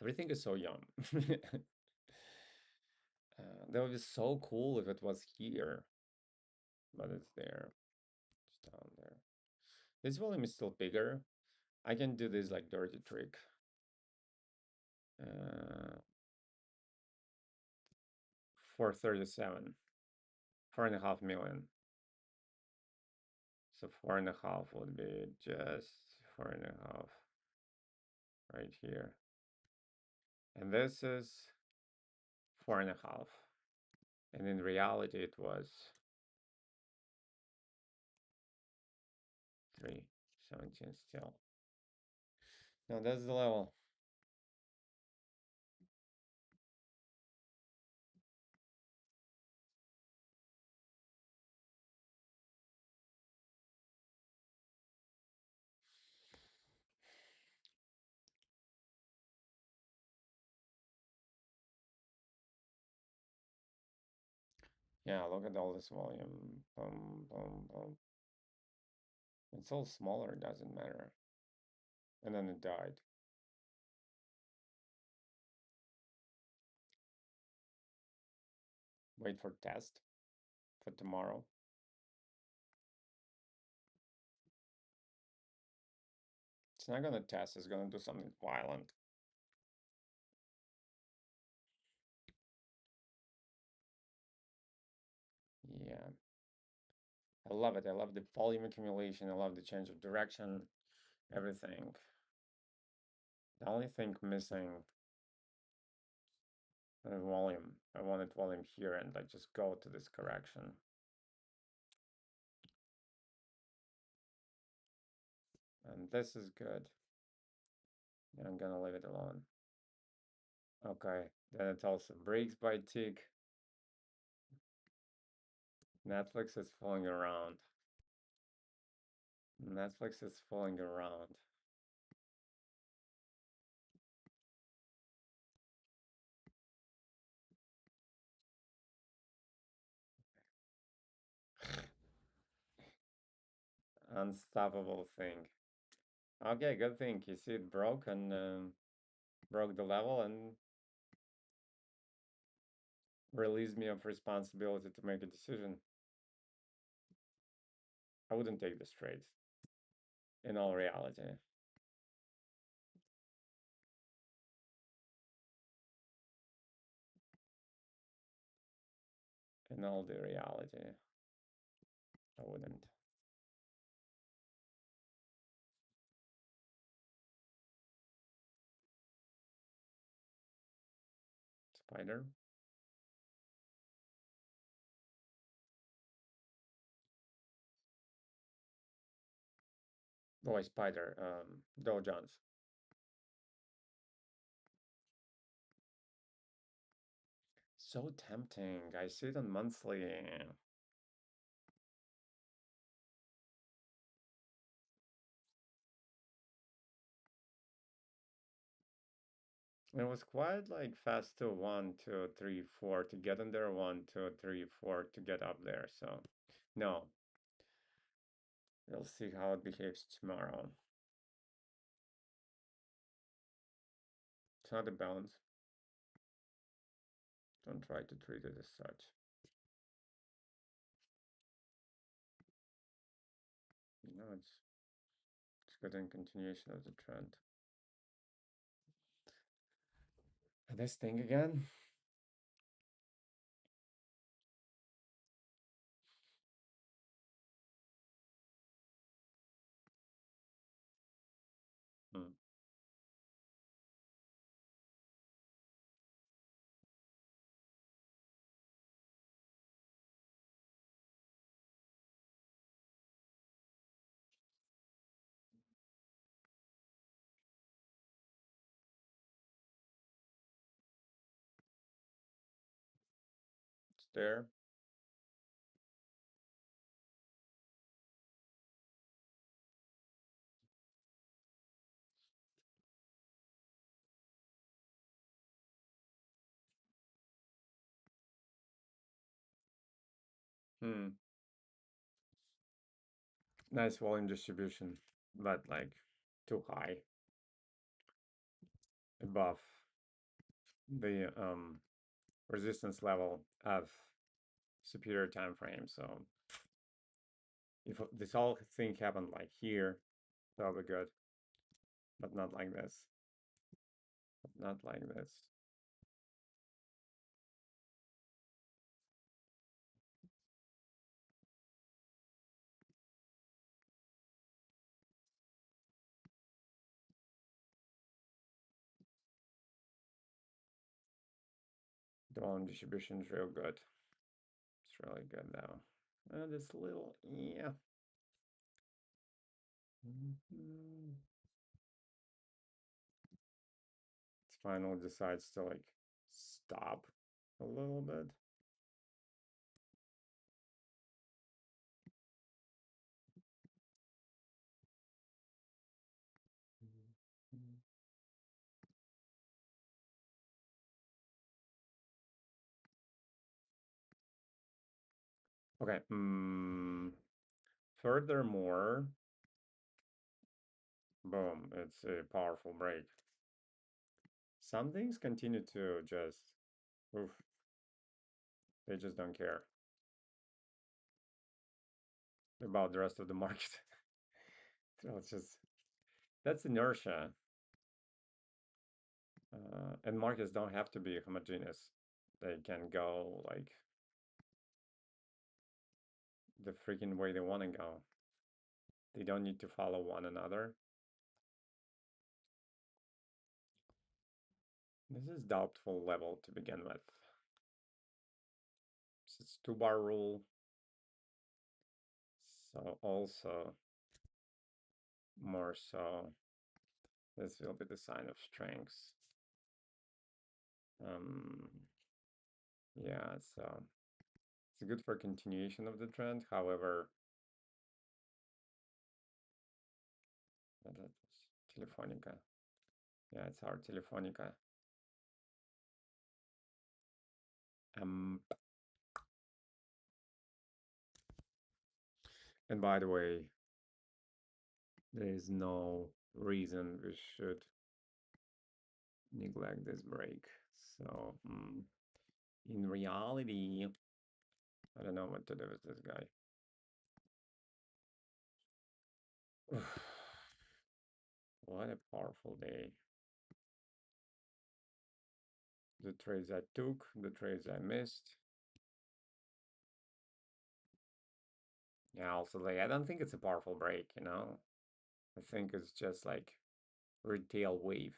Everything is so yum. That would be so cool if it was here, but it's there. It's down there. This volume is still bigger. I can do this like dirty trick. 437, 4.5 million. So 4.5 would be just 4.5 right here. And this is 4.5. And in reality, it was 317 still. Now that's the level. Yeah, look at all this volume. Boom, boom, boom. It's all smaller, doesn't matter. And then it died. Wait for test for tomorrow. It's not gonna test, it's gonna do something violent. Yeah. I love it. I love the volume accumulation. I love the change of direction, everything. The only thing missing volume. I wanted volume here and I just go to this correction. And this is good. I'm gonna leave it alone. Okay, then it also breaks by tick. Netflix is falling around. Netflix is falling around. Unstoppable thing. Okay, good thing. You see it broke and broke the level and released me of responsibility to make a decision. I wouldn't take this trade in all reality. In all the reality, I wouldn't. Spider. Boy, Spider. Dow Jones. So tempting. I see it on monthly. It was quite like fast to 1, 2, 3, 4 to get in there, 1, 2, 3, 4 to get up there. So, no, we'll see how it behaves tomorrow. It's not a bounce. Don't try to treat it as such. No, it's good in continuation of the trend. And this thing again. Hmm. It's there. Hmm. Nice volume distribution, but like too high above the resistance level of superior time frame. So if this whole thing happened like here, that'll be good, but not like this. Not like this. The volume distribution is real good. It's really good now. And this little, yeah. It finally decides to like stop a little bit. Okay. Furthermore, boom, it's a powerful break. Some things continue to just, oof, they just don't care about the rest of the market. So it's just, that's inertia. And markets don't have to be homogeneous. They can go like the freaking way they want to go. They don't need to follow one another. This is doubtful level to begin with. It's two-bar rule. So also more so, this will be the sign of strength. Um, yeah, so it's good for continuation of the trend. However, that's Telefonica. Yeah, it's our Telefonica. Um, and by the way, there is no reason we should neglect this break. So, in reality, I don't know what to do with this guy. What a powerful day. The trades I took, the trades I missed. Yeah, also like I don't think it's a powerful break, you know? I think it's just like retail wave.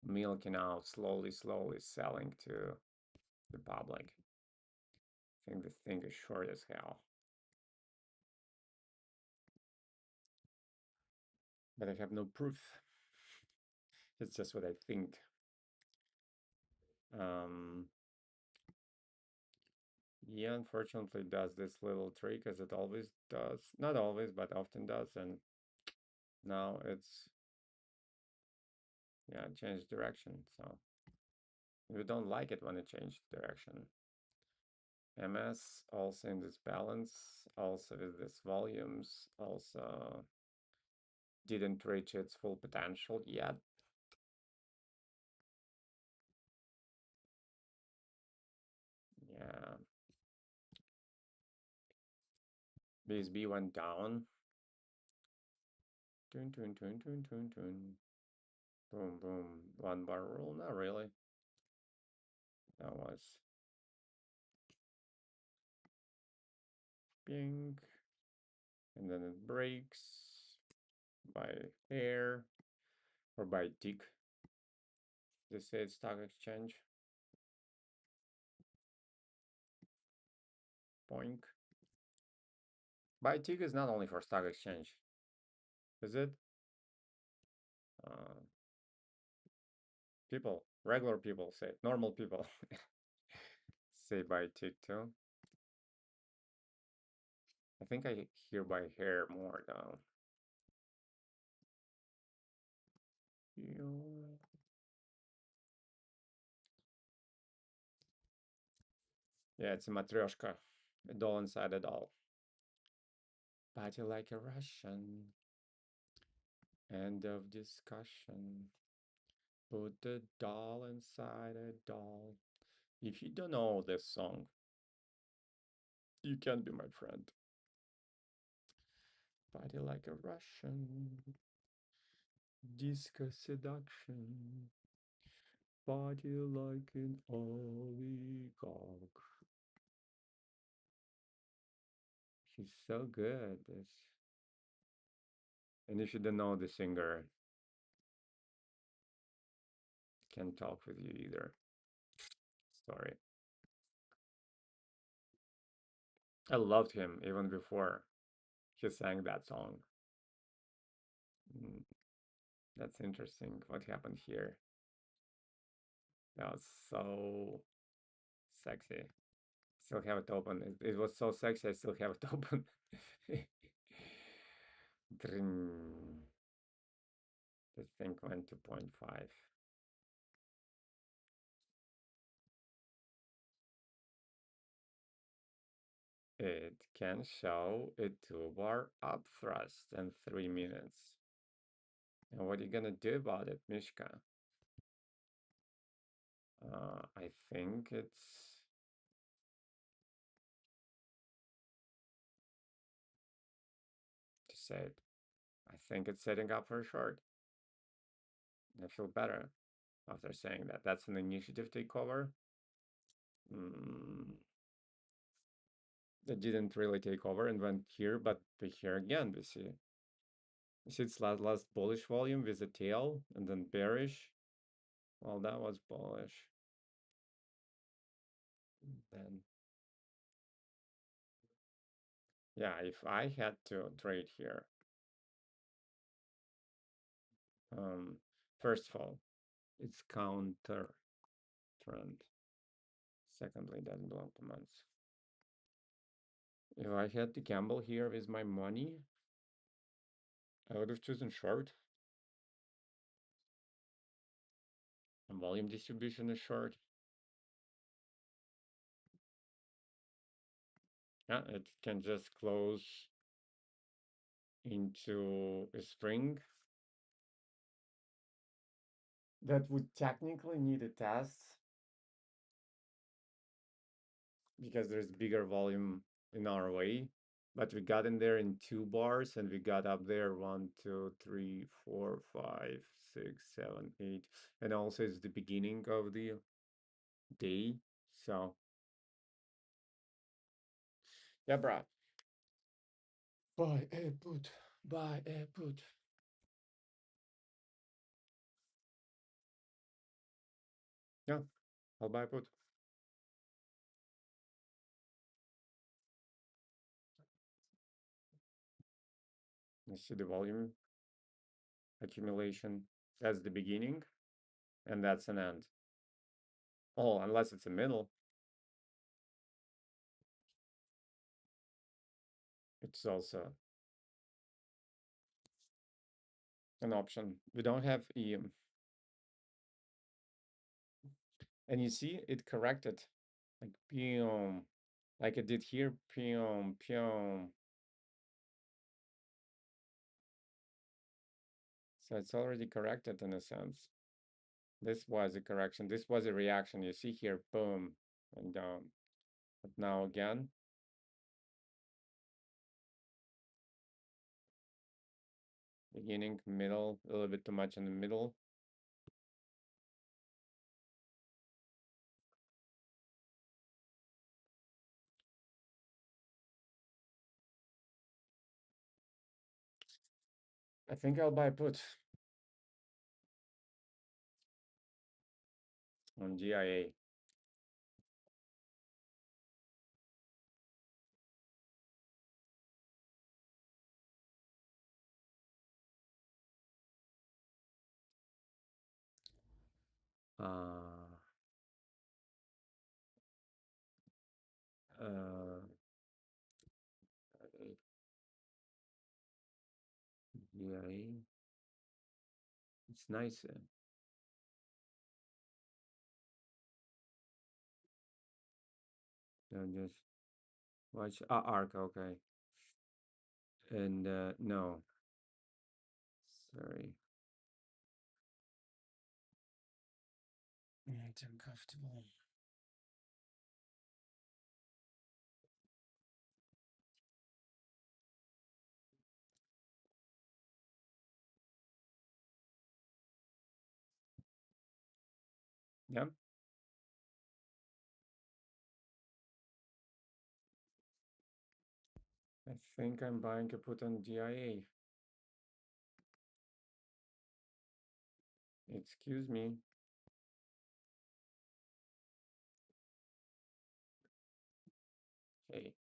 Milking out, slowly, slowly selling to the public. I think this thing is short as hell. But I have no proof. It's just what I think. Um, yeah, unfortunately does this little trick as it always does. Not always, but often does. And now it's, yeah, changed direction. So we don't like it when it changed direction. MS also in this balance, also with this volumes, also didn't reach its full potential yet. Yeah. BSB went down. Tun, tun, tun, tun, tun, tun. Boom, boom. One bar rule? Not really. That was pink. And then it breaks by hair or by tick. They say it's stock exchange. Boink. By tick is not only for stock exchange, is it? Uh, people, regular people say, normal people say by tick too. I think I hear by hair more though. Yeah, it's a matryoshka, a doll inside a doll. Party like a Russian. End of discussion. Put the doll inside a doll. If you don't know this song, you can't be my friend. Party like a Russian. Disco seduction. Party like an oligarch. She's so good. And if you don't know the singer, can't talk with you either. Sorry. I loved him even before he sang that song. Mm, that's interesting. What happened here? That was so sexy. Still have it open. It was so sexy. I still have it open. Dring. The thing went to 0.5. It can show a 2-bar upthrust in 3 minutes. And what are you gonna do about it, Mishka? I think it's to say it. I think it's setting up for a short. I feel better after saying that. That's an initiative takeover. Mm, it didn't really take over and went here, but here again we see. You see its last bullish volume with a tail and then bearish. Well, that was bullish. Then, yeah, if I had to trade here, um, first of all, it's counter trend. Secondly, it doesn't belong to months. If I had to gamble here with my money, I would have chosen short. And volume distribution is short. Yeah, it can just close into a spring. That would technically need a test because there's bigger volume in our way. But we got in there in 2 bars and we got up there 1, 2, 3, 4, 5, 6, 7, 8. And also it's the beginning of the day. So yeah, bruh. Buy a put. Buy a put. Yeah, I'll buy a put. You see the volume accumulation. That's the beginning, and that's an end. Oh, unless it's a middle, it's also an option. We don't have EM. And you see, it corrected. Like, pium. Like it did here, pium, pium. So it's already corrected in a sense. This was a correction. This was a reaction. You see here, boom, and down. But now again, beginning, middle, a little bit too much in the middle. I think I'll buy put on GIA. Uh, uh, GIA. It's nice. Just watch arc. Okay, and no, sorry. It's uncomfortable. Yep. I think I'm buying a put on GIA. Excuse me. Hey,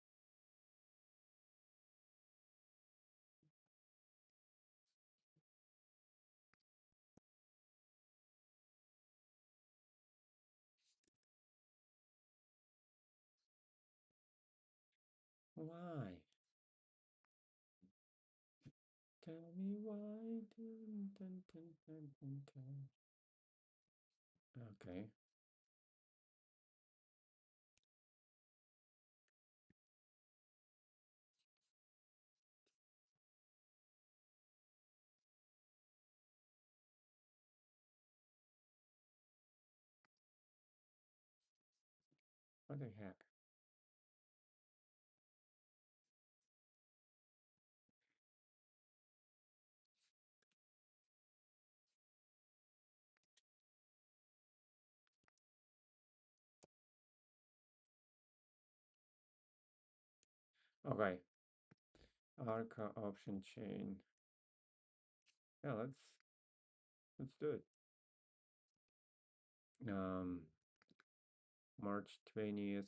why? Tell me why. Dun, dun, dun, dun, dun, dun. Okay. What the heck? Okay. Arca option chain. Yeah, let's do it. Um, March 20th.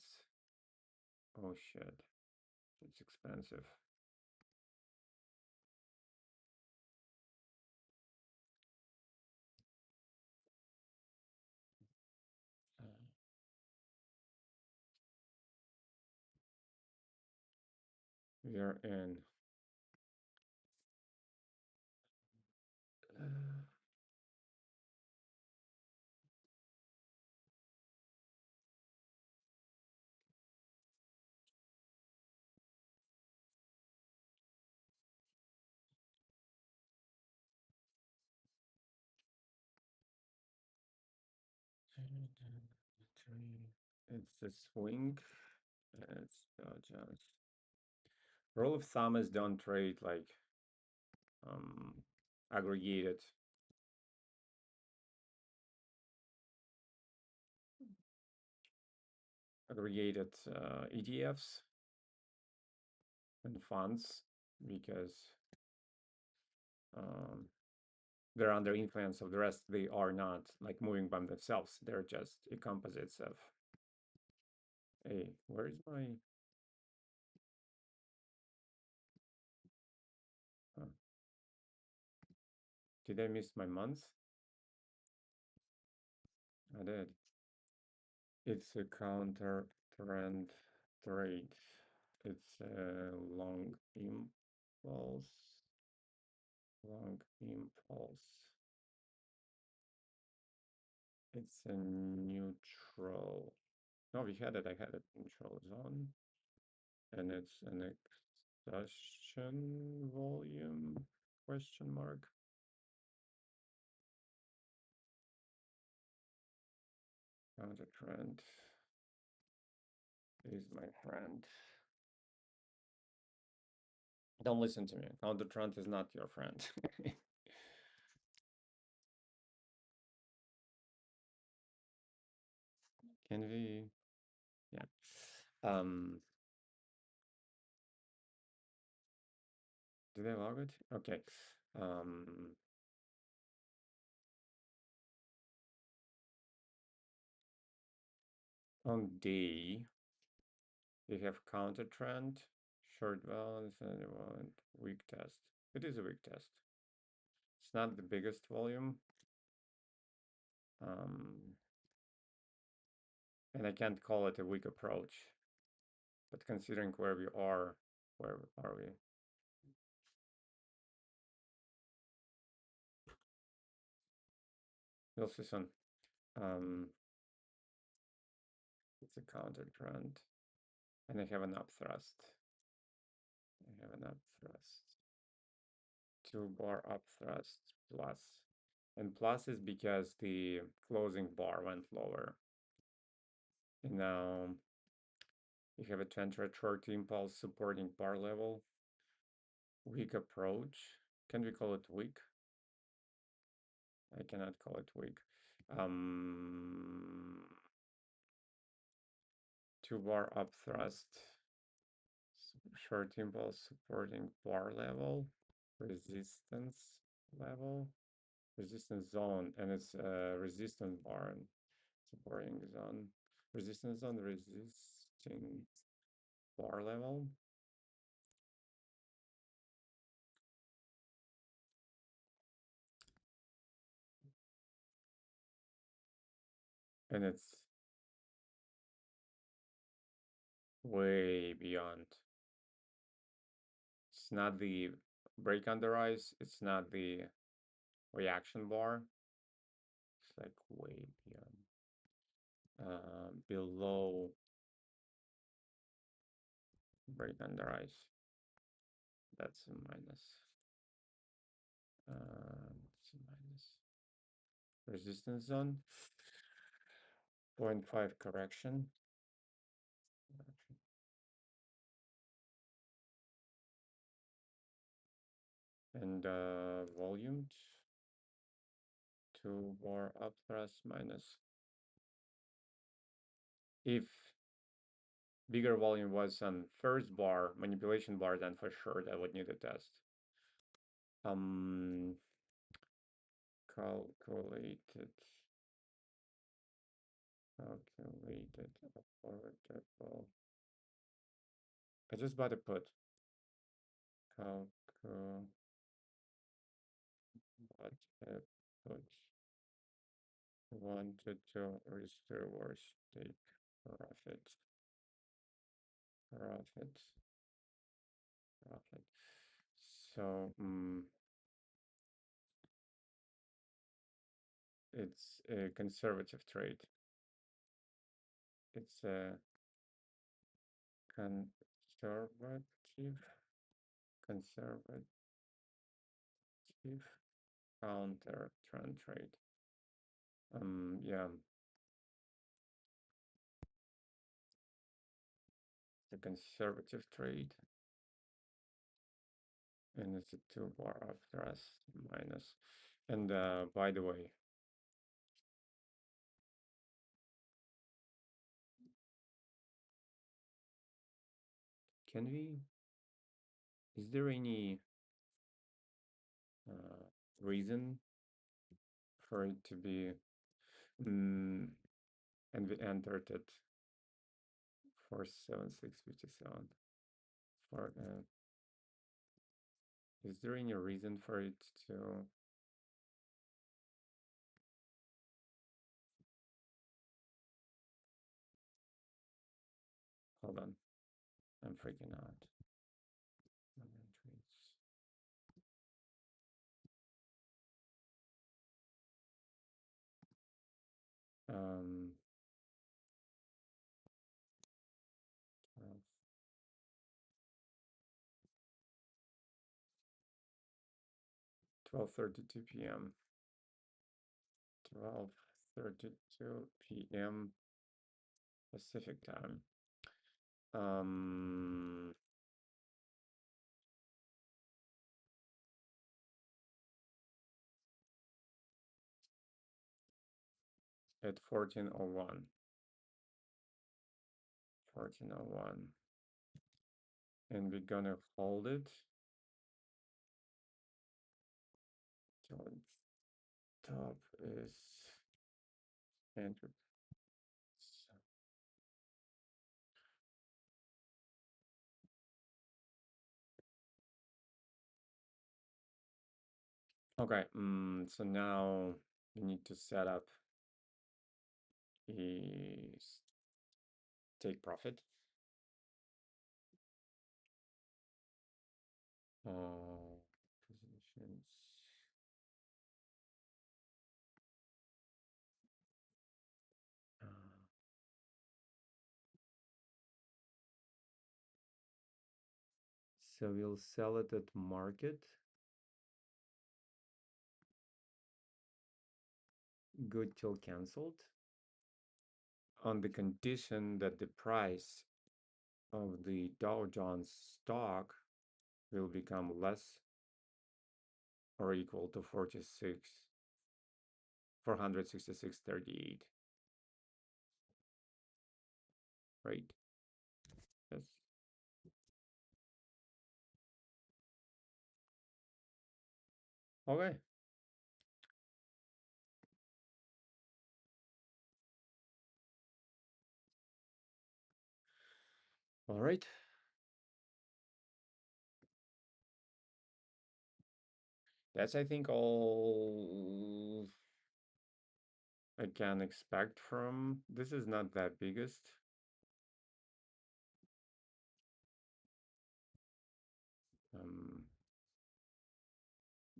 Oh shit, it's expensive. Uh, we are in. Uh, it's the swing. It's just rule of thumb is don't trade like um, aggregated ETFs and funds because um, they're under influence of the rest. They are not like moving by themselves. They're just a composites of. Hey, where's my? Uh, did I miss my month? I did. It's a counter trend trade. It's a impulse, long impulse. It's a neutral. No, we had it. I had it neutral zone, and it's an exhaustion volume question mark. Counter trend is my friend. Don't listen to me. Counter trend is not your friend. Can we? Yeah. Did I log it? Okay. Um, on day, we have counter trend, short balance, and week test. It is a week test. It's not the biggest volume. Um, and I can't call it a weak approach. But considering where we are, where are we? We'll see soon. It's a counter trend. And I have an upthrust. I have an upthrust. 2 bar upthrust plus. And plus is because the closing bar went lower. And now we have a 20 short impulse supporting bar level. Weak approach. Can we call it weak? I cannot call it weak. 2 bar upthrust. Short impulse supporting bar level. Resistance level. Resistance zone. And it's a resistance bar and supporting zone. Resistance zone, resisting bar level. And it's way beyond. It's not the break under ice. It's not the reaction bar. It's like way beyond. Below break under ice. That's a minus. It's a minus. Resistance zone. 0.5 correction. And volume. 2 bar upthrust minus. If bigger volume was on first bar, manipulation bar, then for sure that would need a test. Calculated calculated affordable. I just bought a put. Calculate what a put. Wanted to restore stake profit. Profit. Profit. So it's a conservative trade. It's a conservative conservative counter trend trade. Yeah, the conservative trade, and it's a 2 bar of thrust minus. And by the way, can we? Is there any reason for it to be? And we entered it for 7657. For is there any reason for it to? Hold on, I'm freaking out. Entries. 12:32 p.m. 12:32 p.m. Pacific time. At 14:01. 14:01. And we're gonna hold it till top is entered. Okay, so now we need to set up a take profit. Positions. So we'll sell it at market. Good till canceled. On the condition that the price of the Dow Jones stock will become less or equal to 466.38. Right? Yes. Okay. All right. That's, I think, all I can expect from this. Is not that biggest.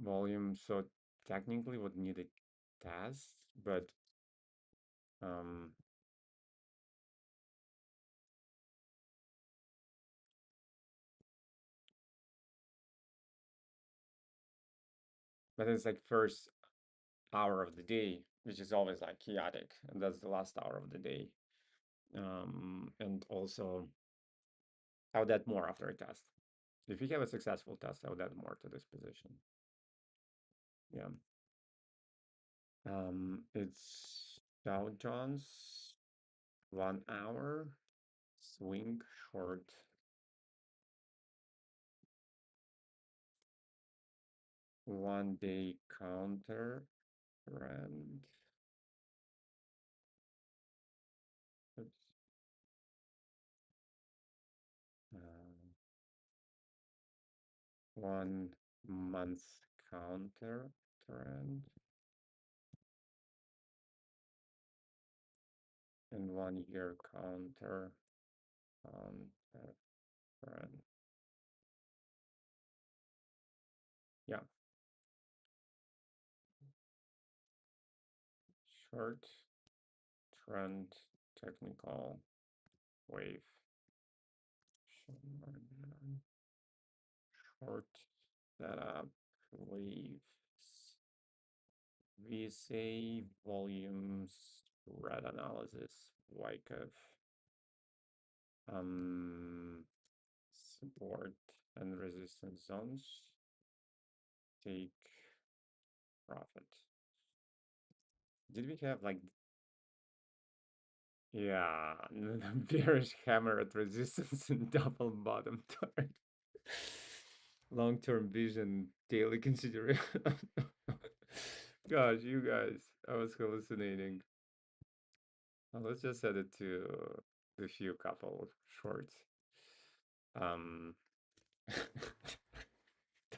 Volume, so technically would need a test, but um but it's like first hour of the day, which is always like chaotic, and that's the last hour of the day. And also I would add more after a test. If you have a successful test, I would add more to this position. Yeah. It's Dow Jones 1 hour swing short. One day counter trend. 1 month counter trend and 1 year counter trend. Yeah, short trend technical wave. Short setup waves. VSA volumes red analysis Wyckoff support and resistance zones take profit. Did we have like yeah bearish hammer at resistance and double bottom target? Long-term vision daily consideration. Gosh, you guys, I was hallucinating. Well, let's just set it to the few couple shorts. Um,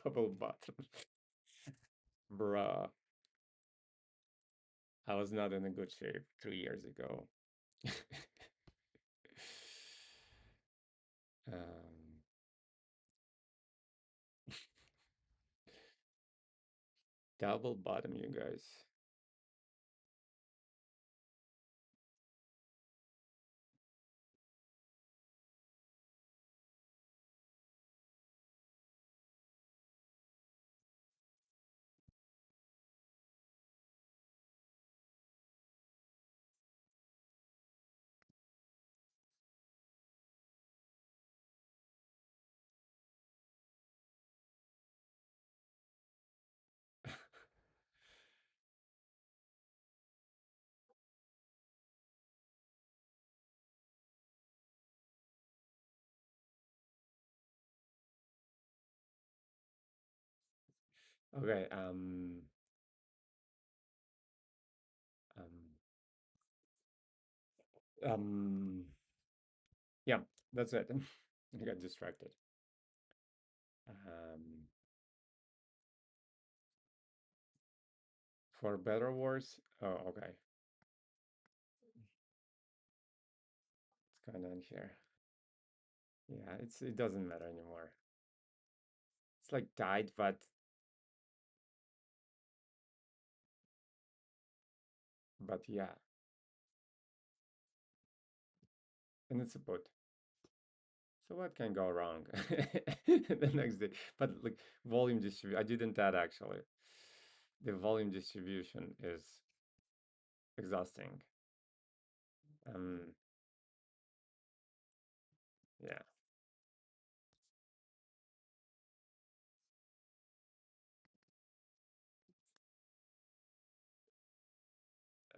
double bottom. Bruh, I was not in a good shape 3 years ago. um, double bottom, you guys. Okay, um, um, yeah, that's it. I got distracted. Um, for better or worse, oh, okay. What's going on here? Yeah, it doesn't matter anymore. It's like tied, but yeah, and it's a put. So what can go wrong the next day? But like volume distribution, I didn't add actually. The volume distribution is exhausting. Um, yeah,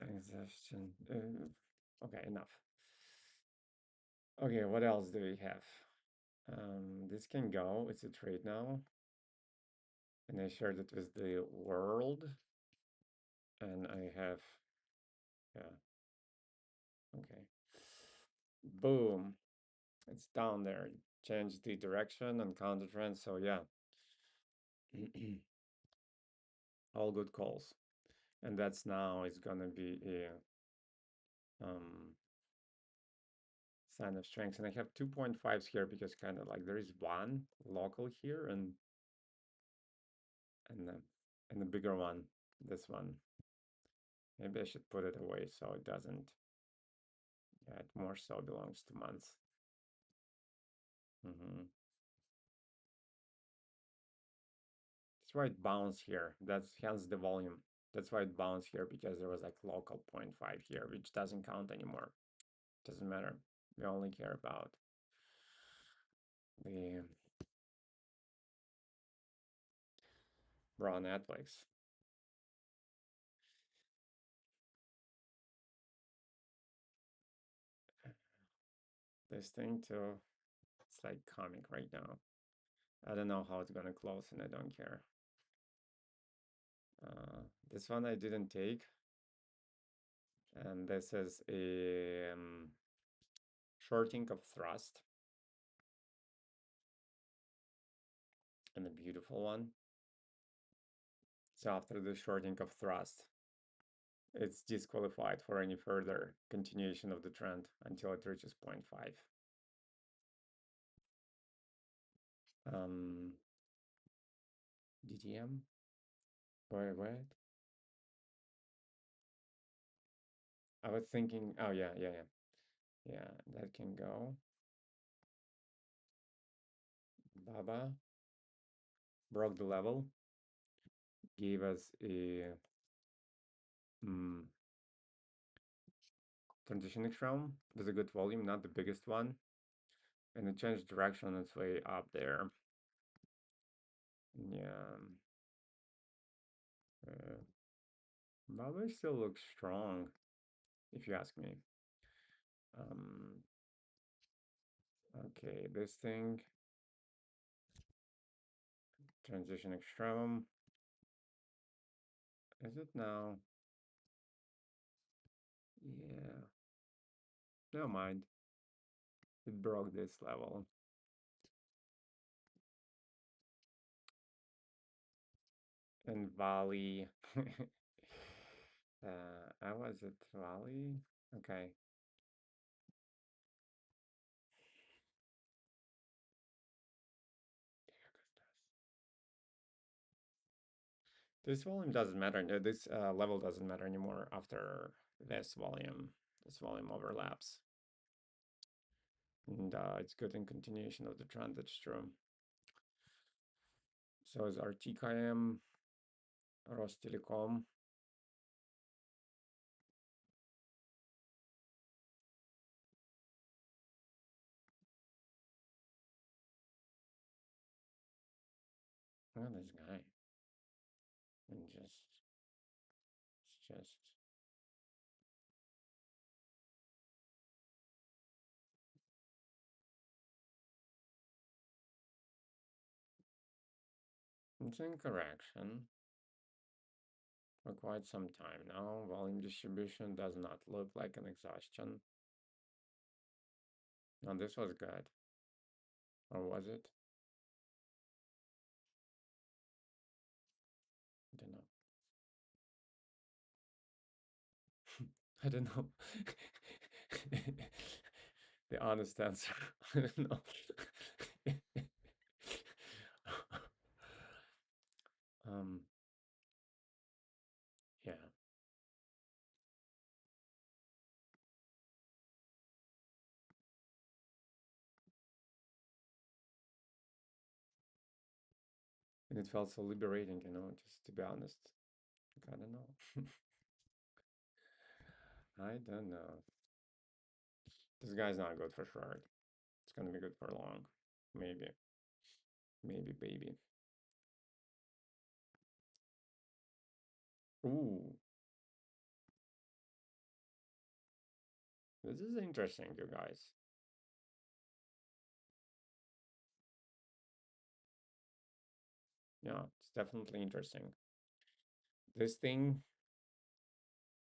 exhaustion. Okay, enough. Okay, what else do we have? This can go. It's a trade now, and I shared it with the world, and I have yeah. Okay. Boom. It's down there. Change the direction and counter trend. So yeah, all good calls. And that's now is gonna be a sign of strength. And I have 2.5s here because kind of like there is one local here and the and the bigger one, this one. Maybe I should put it away so it doesn't. Yeah, it more so belongs to months. That's why it bounced here. That's hence the volume. That's why it bounced here because there was like local 0.5 here, which doesn't count anymore. Doesn't matter. We only care about the raw Netflix. This thing too, it's like comic right now. I don't know how it's gonna close and I don't care. This one I didn't take. And this is a shorting of thrust. and a beautiful one. So after the shorting of thrust, it's disqualified for any further continuation of the trend until it reaches 0.5. DTM? Wait. I was thinking, oh yeah. Yeah, that can go. Baba broke the level, gave us a transitioning realm with a good volume, not the biggest one, and it changed direction on its way up there. Yeah. Baba still looks strong, if you ask me. Um, okay, this thing, transition extreme. Is it now? Yeah. Never mind. It broke this level. And Valley. I was at Valley. Okay. This volume doesn't matter. This level doesn't matter anymore after this volume. This volume overlaps. And it's good in continuation of the trend, that's true. So is RTKM, Rostelecom. Oh, this guy. And it's just it's in correction for quite some time now. Volume distribution does not look like an exhaustion. No, this was good. Or was it? I don't know. I don't know. The honest answer. I don't know. um, yeah. And it felt so liberating, just to be honest. Like, I don't know. I don't know. This guy's not good for short. It's gonna be good for long. Maybe. Maybe, baby. Ooh. This is interesting, you guys. Yeah, it's definitely interesting. This thing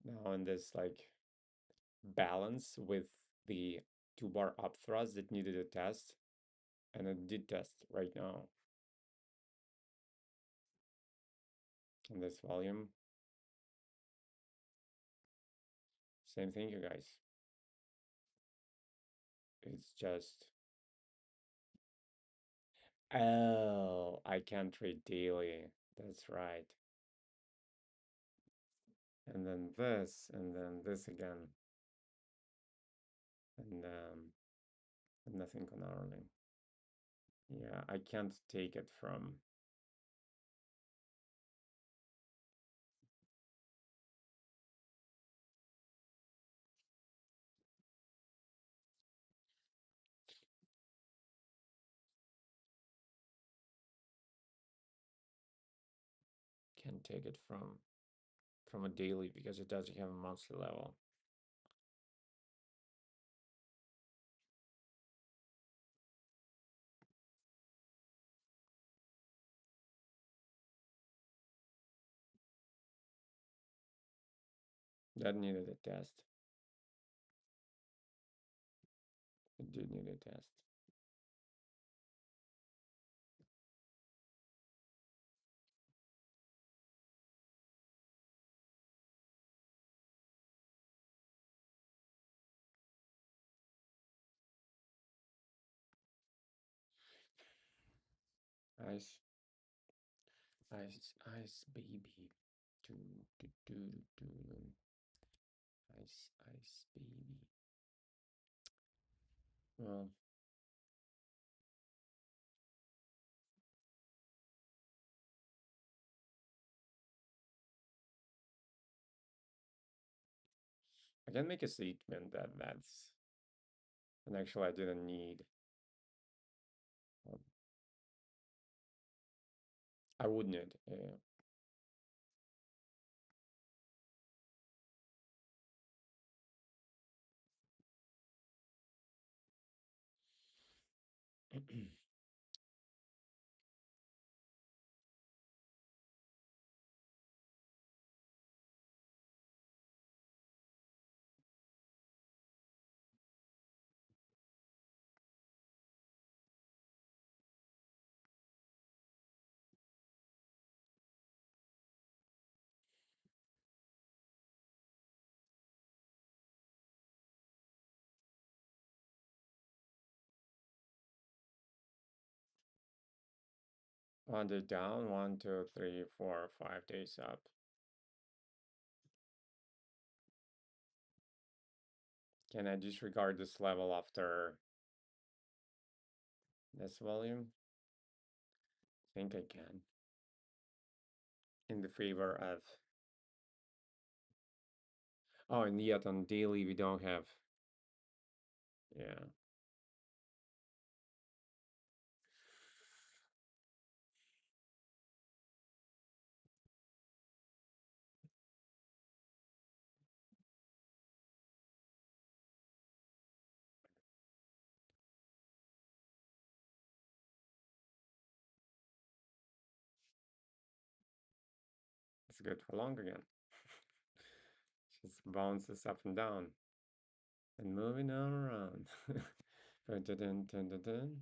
now in this like balance with the 2-bar up thrust that needed a test, and it did test right now. And this volume, same thing, you guys. It's just, oh, I can't trade daily. That's right. And then this, and then this again. And nothing on hourly. Yeah, I can't take it from. Can't take it from a daily because it doesn't have a monthly level. That needed a test. It did need a test. Ice, ice, baby. Do, do, do, do, do. Ice, baby. Well, I can make a statement that that's an actual I didn't need. um, I would need. On the down, 1, 2, 3, 4, 5 days up. Can I disregard this level after this volume? I think I can. In the favor of. Oh, and yet on daily we don't have. Yeah, it's good for long again. Just bounces up and down and moving around. Dun, dun, dun, dun, dun, dun.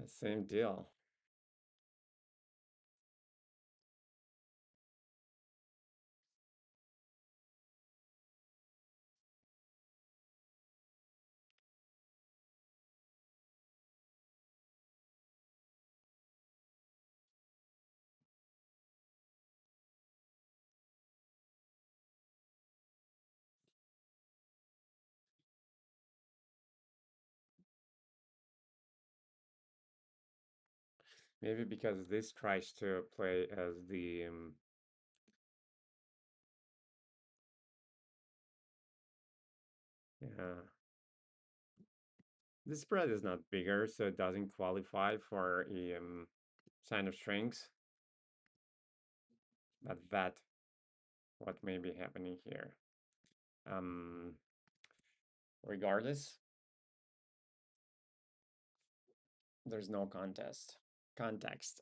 Same deal. Maybe because this tries to play as the yeah. The spread is not bigger, so it doesn't qualify for a sign of strength. But that what may be happening here. Um, Regardless, there's no context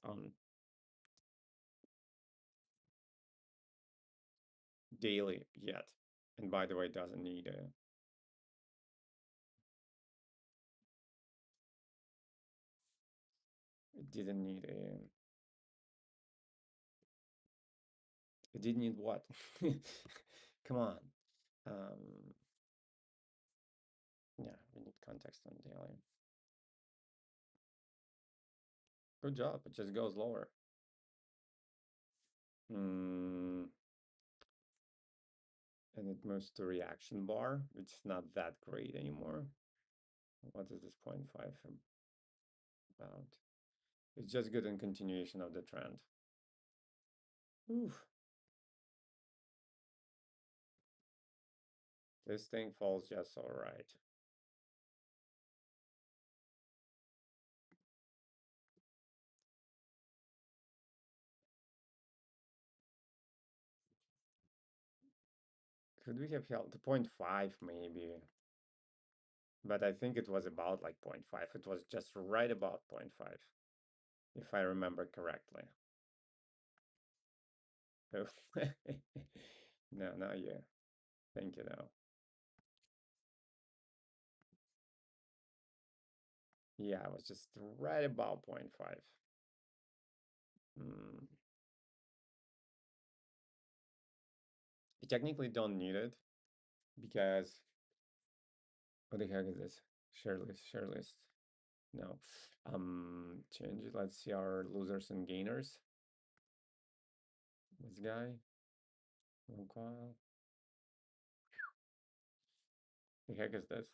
on daily yet. And by the way, it doesn't need a. It didn't need a. It didn't need what? Come on. Um, yeah, we need context on daily. Good job. It just goes lower. Mm, and it moves to reaction bar, which is not that great anymore. What is this 0.5 about? It's just good in continuation of the trend. Oof. This thing falls just all right. Could we have held the 0.5 maybe? But I think it was about like 0.5. It was just right about 0.5, if I remember correctly. No, no, yeah. Thank you, though. Yeah, it was just right about 0.5. Mm. You technically don't need it because what the heck is this? Share list, share list. No. Change it. Let's see our losers and gainers. This guy. Meanwhile, the heck is this?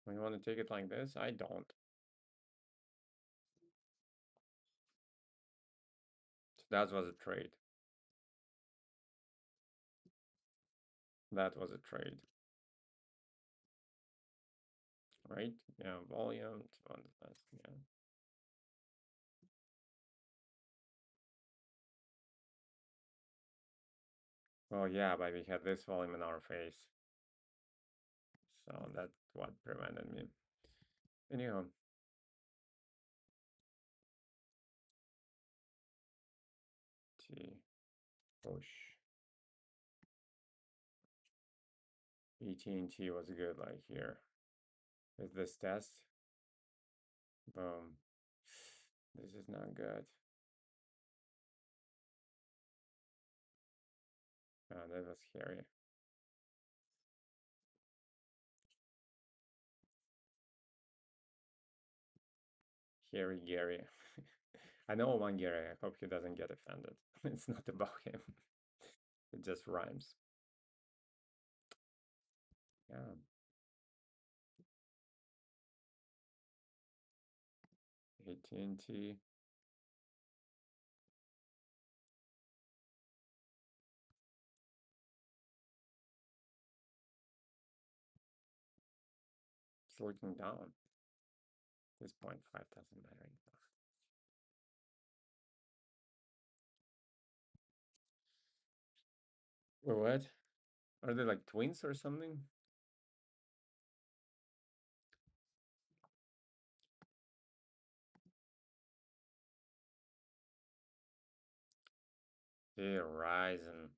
We want to take it like this? I don't. So that was a trade. That was a trade. Right? Yeah, volume. Yeah. Well, yeah, but we had this volume in our face. So that's what prevented me. Anyhow, T push. AT&T was good, like here. With this test. Boom. This is not good. That was scary. Harry Gary. I know one Gary. I hope he doesn't get offended. It's not about him. It just rhymes. Yeah. AT&T. It's looking down. At this point, 5 doesn't matter anymore. Or what? Are they like twins or something? The horizon.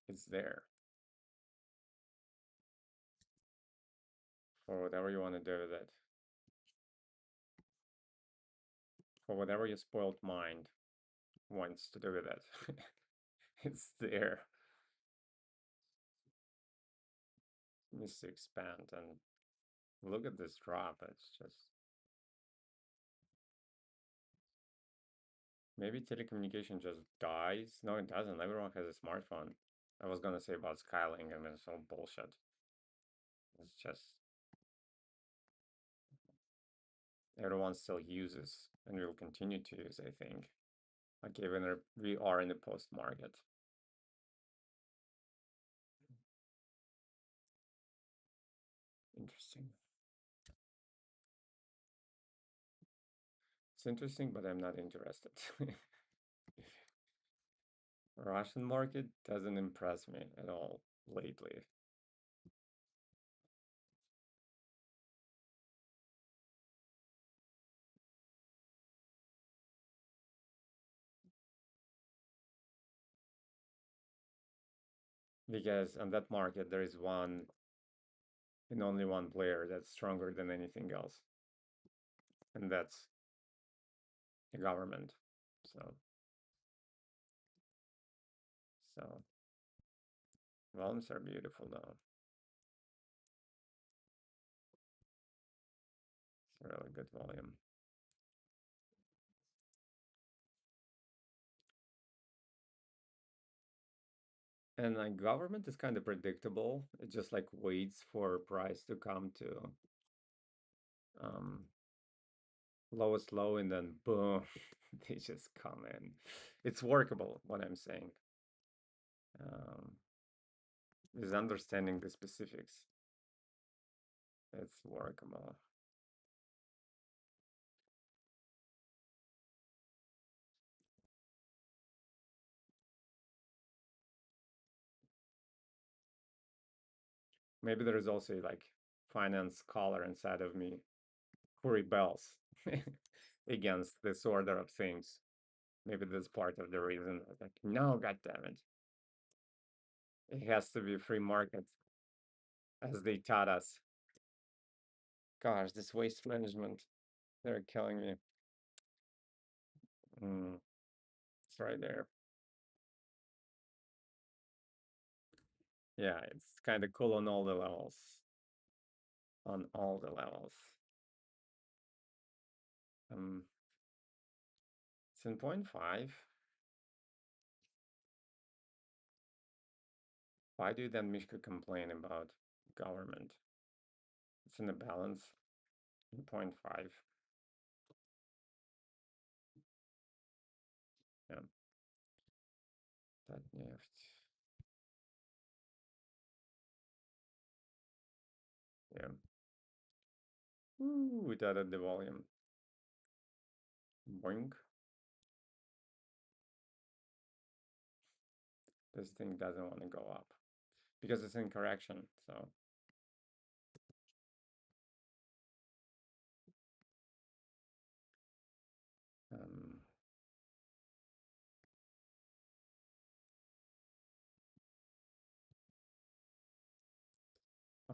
It's there. For whatever you want to do with it. For whatever your spoiled mind wants to do with it. It's there. It needs to expand and look at this drop. It's just maybe telecommunication just dies. No, it doesn't. Everyone has a smartphone. I was gonna say about Skylink. I mean, it's all bullshit. It's just everyone still uses and will continue to use, I think. Like even if we are in the post market. Interesting. It's interesting, but I'm not interested. Russian market doesn't impress me at all lately. Because on that market there is one and only one player that's stronger than anything else. And that's the government. So so volumes are beautiful though. It's a really good volume. And like government is kind of predictable. It just like waits for price to come to um lowest low and then boom, they just come in. It's workable, what I'm saying. Um, is understanding the specifics. It's workable. Maybe there is also like finance scholar inside of me who rebels against this order of things. Maybe that's part of the reason. Like, no, god damn it. It has to be free market, as they taught us. Gosh, this waste management, they're killing me. Mm, it's right there. Yeah, it's kind of cool on all the levels. On all the levels. Um, it's in point 0.5. Why do then Mishka complain about government? It's in the balance in point 0.5. Yeah, that neft. Yeah. Ooh, it added the volume. Boink. This thing doesn't want to go up because it's in correction. So um,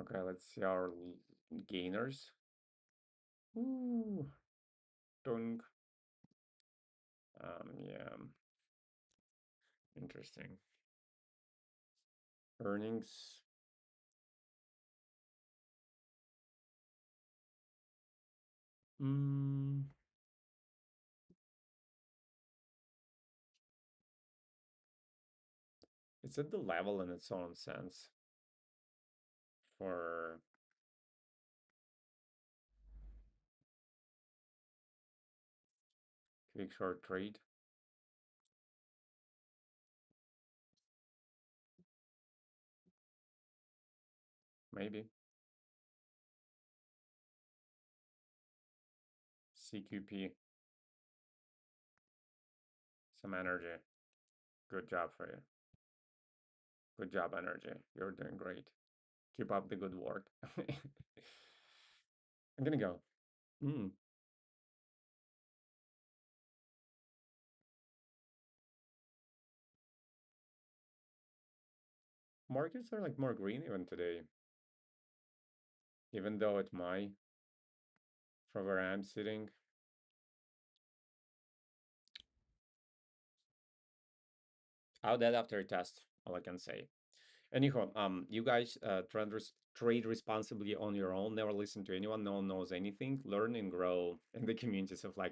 okay, let's see our gainers. Ooh, dunk. Yeah, interesting. Earnings. Mm, it's at the level in its own sense for quick short trade. Maybe CQP. Some energy. Good job for you. Good job, energy. You're doing great. Keep up the good work. I'm gonna go. Mm. Markets are like more green even today, even though at my from where I'm sitting. I'll that after a test. All I can say. Anyhow, you guys trade responsibly on your own. Never listen to anyone. No one knows anything. Learn and grow in the communities of like